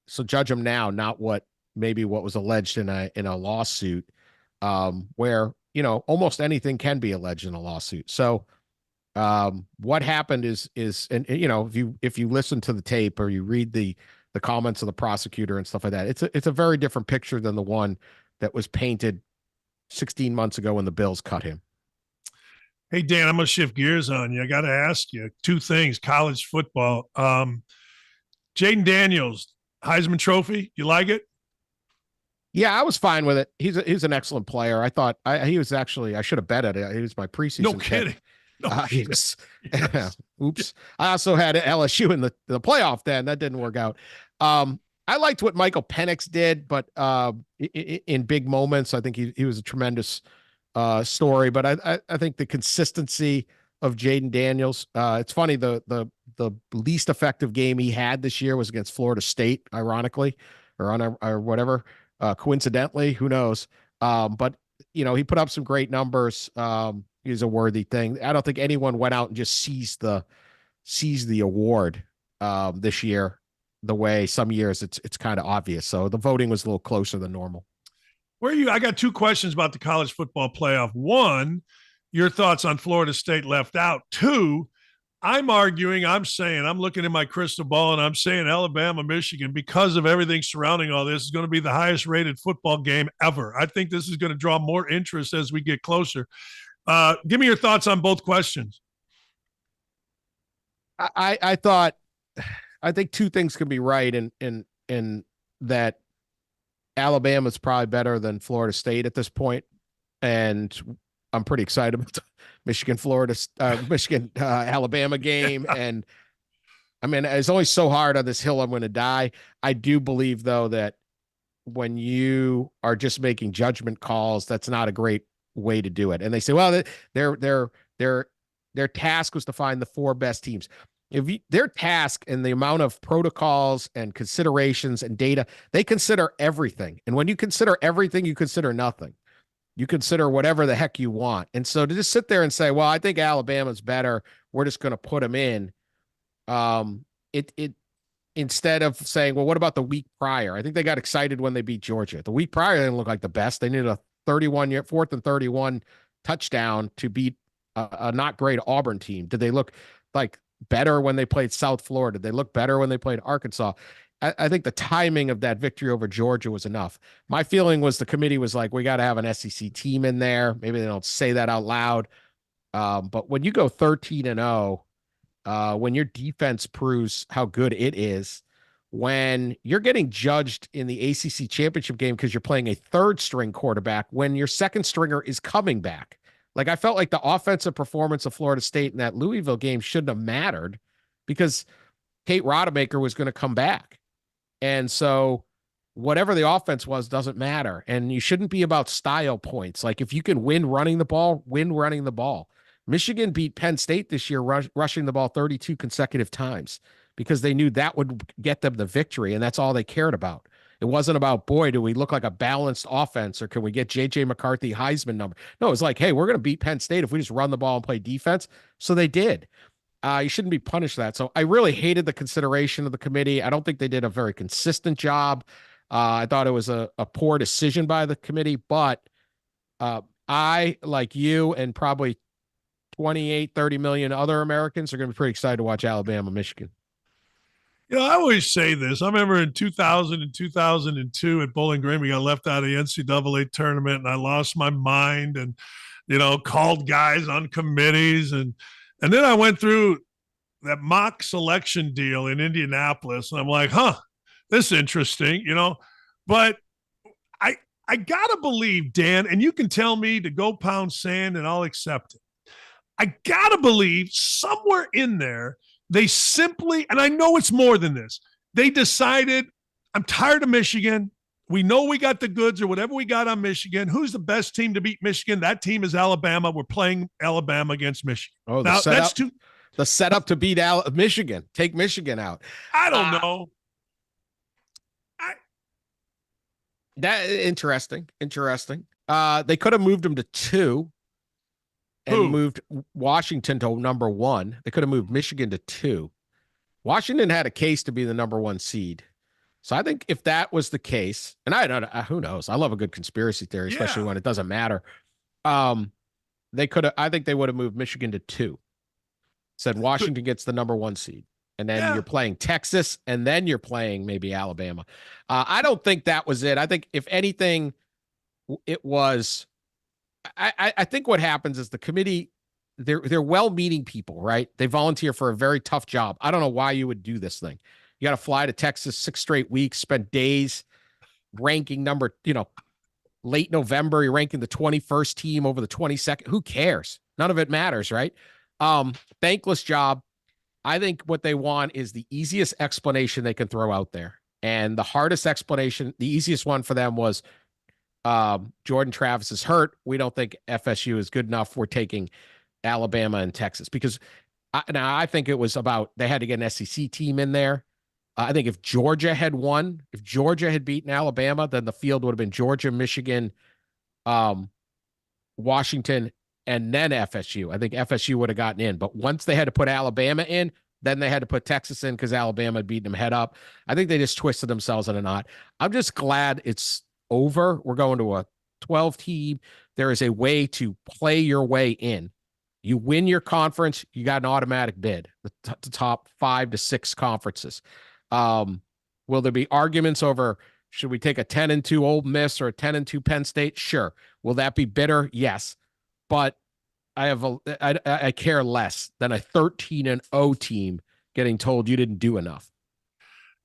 So judge him now, not what was alleged in a lawsuit, where almost anything can be alleged in a lawsuit. So what happened is if you listen to the tape or you read the comments of the prosecutor and stuff like that, it's a very different picture than the one that was painted 16 months ago when the Bills cut him. Hey, Dan, I'm going to shift gears on you. I got to ask you 2 things. College football. Jaden Daniels, Heisman Trophy. You like it? Yeah, I was fine with it. He's an excellent player. I thought he was actually, I should have bet it. He was my preseason. No kidding. Oops. I also had LSU in the playoff then. That didn't work out. I liked what Michael Penix did, but in big moments, I think he was a tremendous story. But I think the consistency of Jaden Daniels, it's funny, the least effective game he had this year was against Florida State, ironically, or whatever. Coincidentally, who knows? But he put up some great numbers. Is a worthy thing. I don't think anyone went out and just seized the award this year the way some years it's kind of obvious. So the voting was a little closer than normal. I got 2 questions about the college football playoff. 1, your thoughts on Florida State left out. 2, I'm saying, I'm looking at my crystal ball and I'm saying Alabama, Michigan, because of everything surrounding all this, is going to be the highest rated football game ever. I think this is going to draw more interest as we get closer. Give me your thoughts on both questions. I think 2 things can be right in that Alabama's probably better than Florida State at this point, and I'm pretty excited about the Michigan Alabama game. And I mean, it's always so hard on this hill I'm going to die. I do believe though that when you are just making judgment calls, that's not a great way to do it. And they say, well, their task was to find the 4 best teams. Their task and the amount of protocols and considerations and data, they consider everything. And when you consider everything, you consider nothing. You consider whatever the heck you want. And so to just sit there and say, well, I think Alabama's better, we're just going to put them in. Instead of saying, well, what about the week prior? I think they got excited when they beat Georgia. The week prior, they didn't look like the best. They needed a 4th and 31 touchdown to beat a not great Auburn team. Did they look like better when they played South Florida? Did they look better when they played Arkansas? I think the timing of that victory over Georgia was enough. My feeling was the committee was like, we got to have an SEC team in there. Maybe they don't say that out loud. But when you go 13-0, when your defense proves how good it is, when you're getting judged in the ACC championship game because you're playing a 3rd-string quarterback, when your 2nd stringer is coming back. Like, I felt like the offensive performance of Florida State in that Louisville game shouldn't have mattered because Kate Rodemaker was going to come back. And so whatever the offense was doesn't matter. And you shouldn't be about style points. Like if you can win running the ball, win running the ball. Michigan beat Penn State this year, rushing the ball 32 consecutive times because they knew that would get them the victory. And that's all they cared about. It wasn't about, boy, do we look like a balanced offense or can we get J.J. McCarthy Heisman number? No, it was like, hey, we're going to beat Penn State if we just run the ball and play defense. So they did. You shouldn't be punished for that. So I really hated the consideration of the committee. I don't think they did a very consistent job. I thought it was a poor decision by the committee, but I, like you and probably 28, 30 million other Americans, are going to be pretty excited to watch Alabama, Michigan. I always say this. I remember in 2000 and 2002 at Bowling Green, we got left out of the NCAA tournament, and I lost my mind and, called guys on committees. And then I went through that mock selection deal in Indianapolis, and I'm like, this is interesting, But I got to believe, Dan, and you can tell me to go pound sand and I'll accept it. I got to believe somewhere in there, they simply, and I know it's more than this, they decided, I'm tired of Michigan. We know we got the goods or whatever we got on Michigan. Who's the best team to beat Michigan? That team is Alabama. We're playing Alabama against Michigan. Oh, the setup to beat Michigan. Take Michigan out. I don't know. That interesting. They could have moved them to 2. And moved Washington to number 1. They could have moved Michigan to 2. Washington had a case to be the number 1 seed. So I think if that was the case, and I don't know, who knows? I love a good conspiracy theory, especially when it doesn't matter. They could have. I think they would have moved Michigan to 2. Said Washington gets the number 1 seed, and then you're playing Texas, and then you're playing maybe Alabama. I don't think that was it. I think if anything, it was. I think what happens is the committee, they're well-meaning people, right? They volunteer for a very tough job. I don't know why you would do this thing. You got to fly to Texas 6 straight weeks, spend days ranking number, late November, you're ranking the 21st team over the 22nd. Who cares? None of it matters, right? Thankless job. I think what they want is the easiest explanation they can throw out there. And the hardest explanation, the easiest one for them was, Jordan Travis is hurt. We don't think FSU is good enough. We're taking Alabama and Texas because I think it was about they had to get an SEC team in there. I think if Georgia had won, if Georgia had beaten Alabama, then the field would have been Georgia, Michigan, Washington, and then FSU. I think FSU would have gotten in. But once they had to put Alabama in, then they had to put Texas in because Alabama had beaten them head up. I think they just twisted themselves in a knot. I'm just glad it's over. We're going to a 12 team. There is a way to play your way in. You win your conference, you got an automatic bid. The top 5 to 6 conferences. Will there be arguments over should we take a 10-2 Ole Miss or a 10-2 Penn State? Sure. Will that be bitter? Yes. But I care less than a 13-0 team getting told you didn't do enough.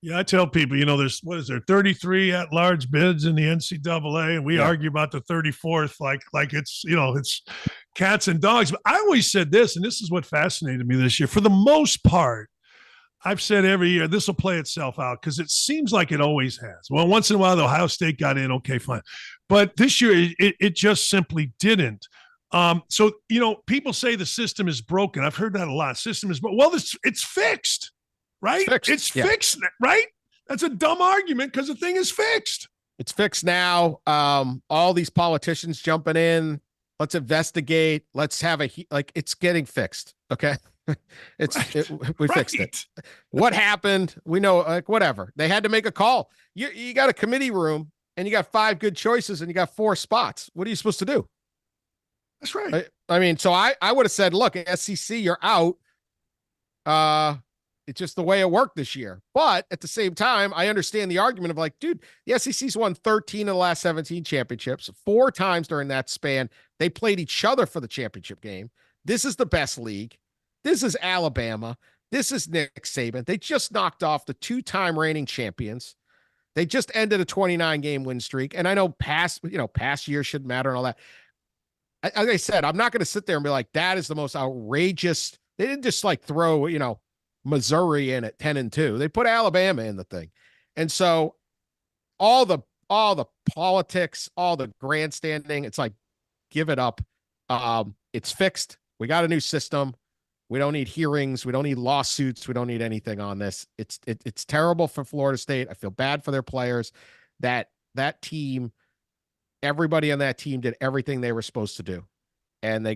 Yeah, I tell people, there's 33 at-large bids in the NCAA, and we argue about the 34th like it's, it's cats and dogs. But I always said this, and this is what fascinated me this year. For the most part, I've said every year, this will play itself out because it seems like it always has. Well, once in a while, the Ohio State got in. Okay, fine. But this year, it just simply didn't. So, people say the system is broken. I've heard that a lot. System is broken. Well, it's fixed. Right? It's fixed, right? That's a dumb argument because the thing is fixed. It's fixed now. All these politicians jumping in. Let's investigate. Let's have it's getting fixed. Okay. We fixed it. What happened? We know, whatever. They had to make a call. You got a committee room and you got 5 good choices and you got 4 spots. What are you supposed to do? That's right. I mean, so I would have said, look, SEC, you're out. It's just the way it worked this year. But at the same time, I understand the argument of like, dude, the SEC's won 13 of the last 17 championships. 4 times during that span, they played each other for the championship game. This is the best league. This is Alabama. This is Nick Saban. They just knocked off the 2-time reigning champions. They just ended a 29-game win streak. And I know past years shouldn't matter and all that. Like I said, I'm not going to sit there and be like, that is the most outrageous. They didn't just throw, Missouri in at 10-2. They put Alabama in the thing. And so all the politics, all the grandstanding. It's like, give it up. It's fixed. We got a new system. We don't need hearings. We don't need lawsuits. We don't need anything on this. It's terrible for Florida State. I feel bad for their players. That team, everybody on that team did everything they were supposed to do, and they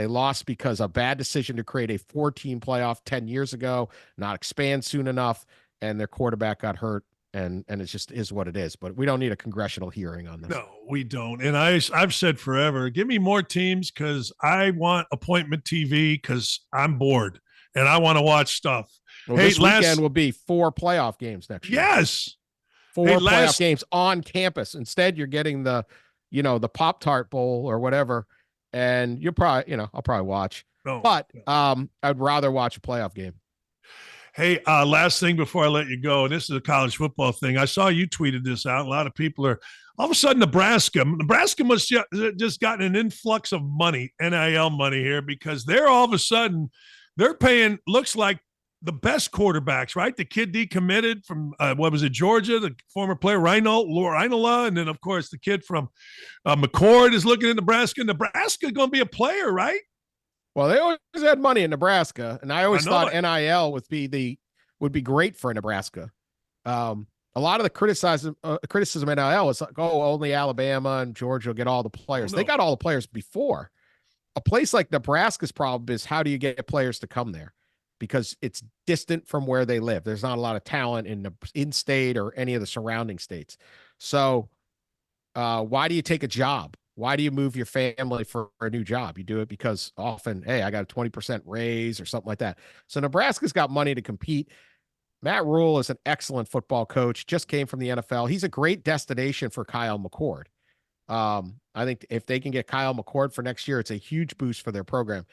lost because of a bad decision to create a 4-team playoff 10 years ago, not expand soon enough, and their quarterback got hurt. And it just is what it is. But we don't need a congressional hearing on this. No, we don't. And I've said forever, give me more teams because I want appointment TV because I'm bored and I want to watch stuff. Well, this weekend will be 4 playoff games next year. Yes. 4 playoff games on campus. Instead, you're getting the Pop-Tart Bowl or whatever. And you'll probably, I'll probably watch. But I'd rather watch a playoff game. Hey, last thing before I let you go, and this is a college football thing. I saw you tweeted this out. A lot of people are all of a sudden Nebraska must just gotten an influx of money, NIL money here, because they're all of a sudden they're paying, looks like the best quarterbacks, right? The kid decommitted from Georgia, the former player Reinola, and then of course the kid from McCord is looking at Nebraska. Nebraska's going to be a player, right? Well, they always had money in Nebraska, and I always thought NIL would be great for Nebraska. A lot of the criticism of NIL is like, only Alabama and Georgia will get all the players. They got all the players before. A place like Nebraska's problem is, how do you get players to come there? Because it's distant from where they live. There's not a lot of talent in state or any of the surrounding states. So why do you take a job? Why do you move your family for a new job? You do it because often, hey, I got a 20% raise or something like that. So Nebraska's got money to compete. Matt Rule is an excellent football coach, just came from the NFL. He's a great destination for Kyle McCord. I think if they can get Kyle McCord for next year, it's a huge boost for their program.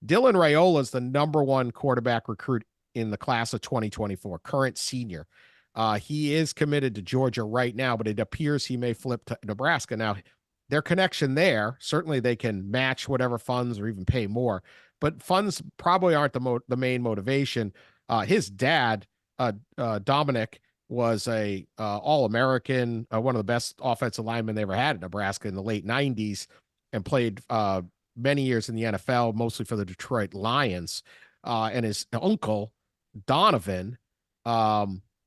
Dylan Raiola is the #1 quarterback recruit in the class of 2024, current senior. He is committed to Georgia right now, but it appears he may flip to Nebraska. Now, their connection there, certainly they can match whatever funds or even pay more, but funds probably aren't the main motivation. His dad, Dominic, was a All-American, one of the best offensive linemen they ever had in Nebraska in the late 90s, and played many years in the NFL, mostly for the Detroit Lions. And his uncle, Donovan,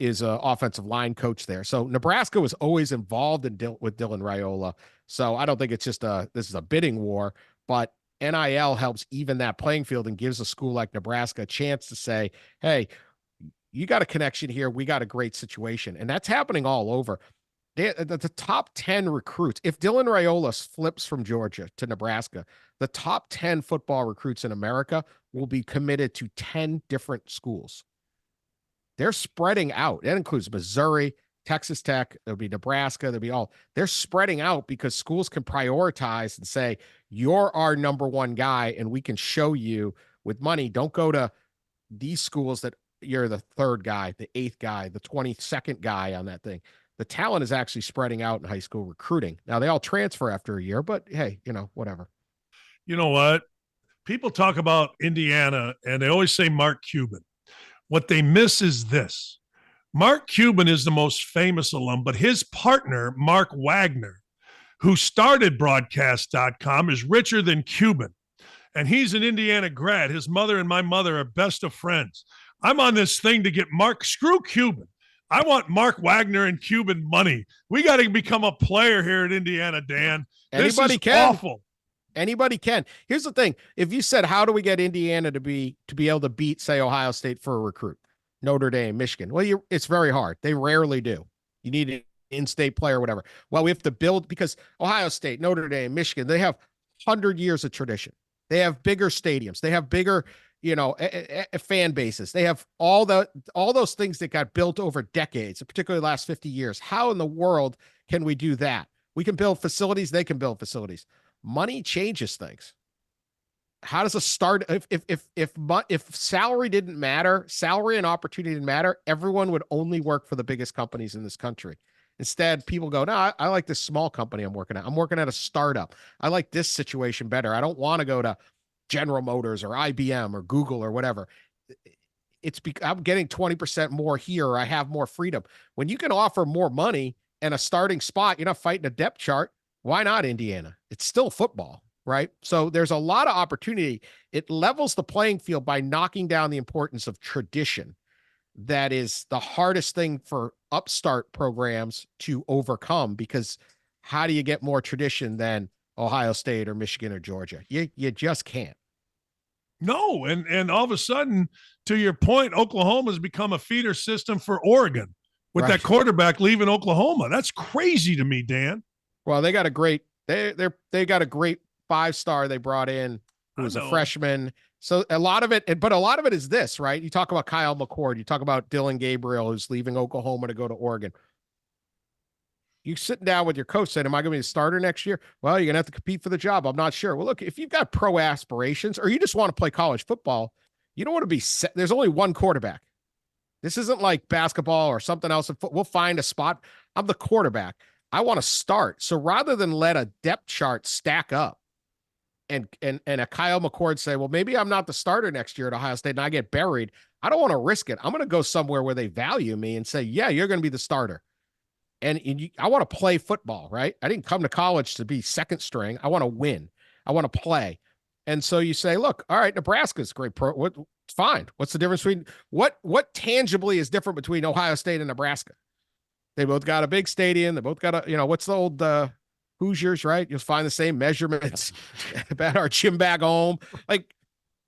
is an offensive line coach there. So Nebraska was always involved with Dylan Raiola. So I don't think it's just this is a bidding war, but NIL helps even that playing field and gives a school like Nebraska a chance to say, hey, you got a connection here. We got a great situation. And that's happening all over. The top 10 recruits, if Dylan Raiola flips from Georgia to Nebraska, the top 10 football recruits in America will be committed to 10 different schools. They're spreading out. That includes Missouri, Texas Tech, there'll be Nebraska, they're spreading out because schools can prioritize and say, you're our #1 guy, and we can show you with money. Don't go to these schools that you're the 3rd guy, the 8th guy, the 22nd guy on that thing. The talent is actually spreading out in high school recruiting. Now, they all transfer after a year, but hey, whatever. You know what? People talk about Indiana, and they always say Mark Cuban. What they miss is this. Mark Cuban is the most famous alum, but his partner, Mark Wagner, who started broadcast.com, is richer than Cuban. And he's an Indiana grad. His mother and my mother are best of friends. I'm on this thing to get screw Cuban. I want Mark Wagner and Cuban money. We got to become a player here at Indiana, Dan. Anybody this is awful. Anybody can. Here's the thing. If you said, how do we get Indiana to be able to beat, say, Ohio State for a recruit, Notre Dame, Michigan? Well, it's very hard. They rarely do. You need an in-state player or whatever. Well, we have to build, because Ohio State, Notre Dame, Michigan, they have 100 years of tradition. They have bigger stadiums. They have bigger, fan bases. They have all those things that got built over decades, particularly the last 50 years. How in the world can we do that? We can build facilities. They can build facilities. Money changes things. How does if salary didn't matter, salary and opportunity didn't matter, everyone would only work for the biggest companies in this country. Instead, people go, no, I like this small company I'm working at. I'm working at a startup. I like this situation better. I don't want to go to General Motors or IBM or Google or whatever. I'm getting 20% more here, or I have more freedom. When you can offer more money and a starting spot, you're not fighting a depth chart. Why not Indiana? It's still football, right? So there's a lot of opportunity. It levels the playing field by knocking down the importance of tradition. That is the hardest thing for upstart programs to overcome, because how do you get more tradition than Ohio State or Michigan or Georgia? You just can't. No, and all of a sudden, to your point, Oklahoma's become a feeder system for Oregon with that quarterback leaving Oklahoma. That's crazy to me, Dan. Well, they got a great they got a great 5-star they brought in who was a freshman. So a lot of it is this, right? You talk about Kyle McCord, you talk about Dylan Gabriel, who's leaving Oklahoma to go to Oregon. You sitting down with your coach saying, am I going to be a starter next year? Well, you're going to have to compete for the job. I'm not sure. Well, look, if you've got pro aspirations or you just want to play college football, you don't want to be set. There's only one quarterback. This isn't like basketball or something else. We'll find a spot. I'm the quarterback. I want to start. So rather than let a depth chart stack up and a Kyle McCord say, well, maybe I'm not the starter next year at Ohio State and I get buried, I don't want to risk it. I'm going to go somewhere where they value me and say, yeah, you're going to be the starter. And I want to play football, right? I didn't come to college to be second string. I want to win. I want to play. And so you say, look, all right, Nebraska's great fine. What's the difference between what tangibly is different between Ohio State and Nebraska? They both got a big stadium. They both got what's the old Hoosiers, right? You'll find the same measurements about our gym back home. Like,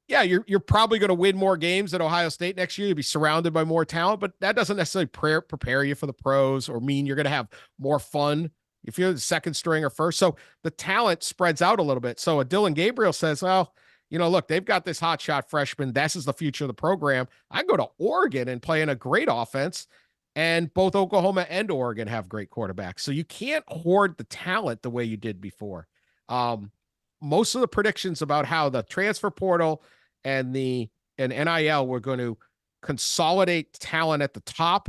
yeah, you're probably going to win more games at Ohio State next year. You'll be surrounded by more talent, but that doesn't necessarily prepare you for the pros or mean you're going to have more fun if you're the second string or first. So the talent spreads out a little bit. So a Dylan Gabriel says, well, look, they've got this hotshot freshman. This is the future of the program. I can go to Oregon and play in a great offense, and both Oklahoma and Oregon have great quarterbacks. So you can't hoard the talent the way you did before. Most of the predictions about how the transfer portal and NIL were going to consolidate talent at the top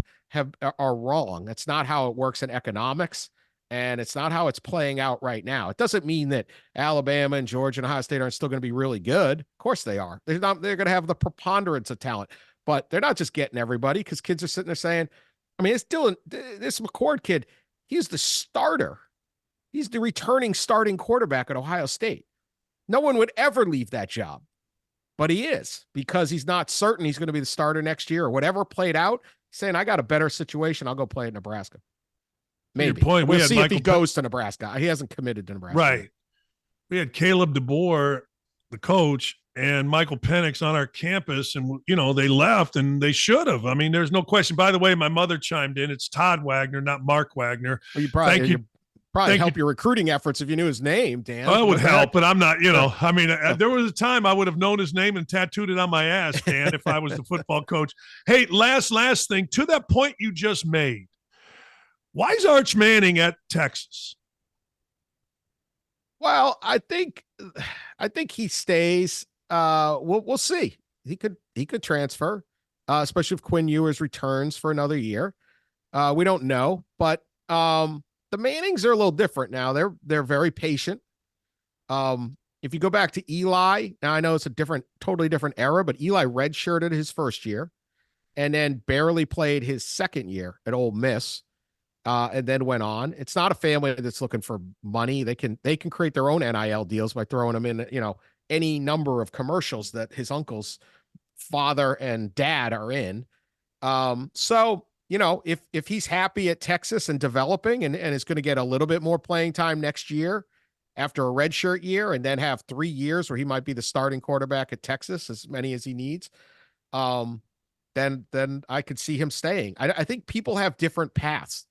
are wrong. That's not how it works in economics, and it's not how it's playing out right now. It doesn't mean that Alabama and Georgia and Ohio State aren't still going to be really good. Of course they are. They're going to have the preponderance of talent, but they're not just getting everybody, because kids are sitting there saying, I mean, this McCord kid, he's the starter. He's the returning starting quarterback at Ohio State. No one would ever leave that job, but he is, because he's not certain he's going to be the starter next year or whatever played out. He's saying, I got a better situation. I'll go play at Nebraska. Maybe. Point, we'll see if he goes to Nebraska. He hasn't committed to Nebraska. Right. We had Caleb DeBoer, the coach, and Michael Penix on our campus, and they left, and they should have. I mean, there's no question. By the way, my mother chimed in. It's Todd Wagner, not Mark Wagner. Well, Thank you. Help your recruiting efforts if you knew his name, Dan. Well, it would help, but I'm not. I mean, there was a time I would have known his name and tattooed it on my ass, Dan, if I was the football coach. Hey, last thing, to that point you just made. Why is Arch Manning at Texas? Well, I think he stays. We'll see. He could transfer, especially if Quinn Ewers returns for another year. We don't know, but the Mannings are a little different now. They're very patient. If you go back to Eli, now I know it's a totally different era, but Eli redshirted his first year and then barely played his second year at Ole Miss. And then went on. It's not a family that's looking for money. They can create their own NIL deals by throwing them in, any number of commercials that his uncle's father and dad are in. So, if he's happy at Texas and developing and is going to get a little bit more playing time next year after a redshirt year, and then have 3 years where he might be the starting quarterback at Texas, as many as he needs, then I could see him staying. I think people have different paths.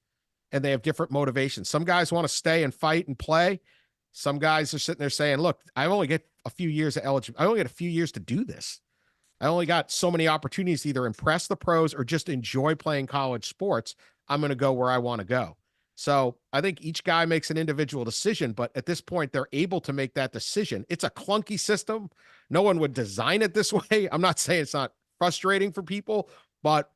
And they have different motivations. Some guys want to stay and fight and play. Some guys are sitting there saying, look, I only get a few years of eligibility. I only get a few years to do this. I only got so many opportunities to either impress the pros or just enjoy playing college sports. I'm going to go where I want to go. So I think each guy makes an individual decision, but at this point, they're able to make that decision. It's a clunky system. No one would design it this way. I'm not saying it's not frustrating for people, but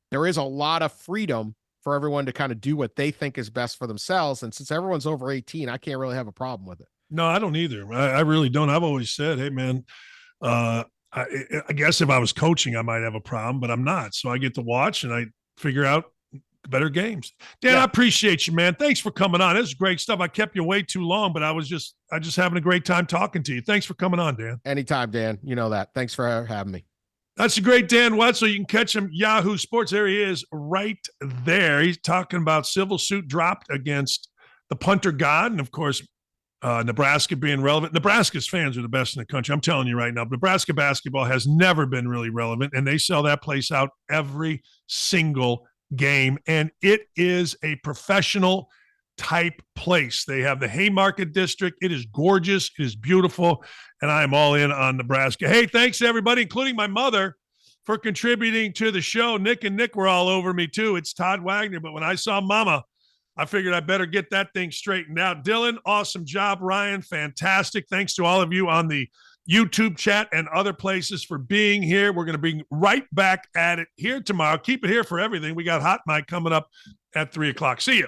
there is a lot of freedom for everyone to kind of do what they think is best for themselves. And since everyone's over 18, I can't really have a problem with it. No, I don't either. I really don't. I've always said, hey, man, I guess if I was coaching, I might have a problem, but I'm not. So I get to watch and I figure out better games. Dan, I appreciate you, man. Thanks for coming on. This is great stuff. I kept you way too long, but I just having a great time talking to you. Thanks for coming on, Dan. Anytime, Dan. You know that. Thanks for having me. That's a great Dan Wetzel. You can catch him Yahoo Sports. There he is right there. He's talking about civil suit dropped against the punter god. And, of course, Nebraska being relevant. Nebraska's fans are the best in the country. I'm telling you right now. Nebraska basketball has never been really relevant, and they sell that place out every single game. And it is a professional type place. They have the Haymarket District. It is gorgeous. It is beautiful. And I am all in on Nebraska. Hey, thanks to everybody, including my mother, for contributing to the show. Nick and Nick were all over me too. It's Todd Wagner. But when I saw Mama, I figured I better get that thing straightened out. Dylan, awesome job. Ryan, fantastic. Thanks to all of you on the YouTube chat and other places for being here. We're going to be right back at it here tomorrow. Keep it here for everything. We got Hot Mic coming up at 3 o'clock. See you.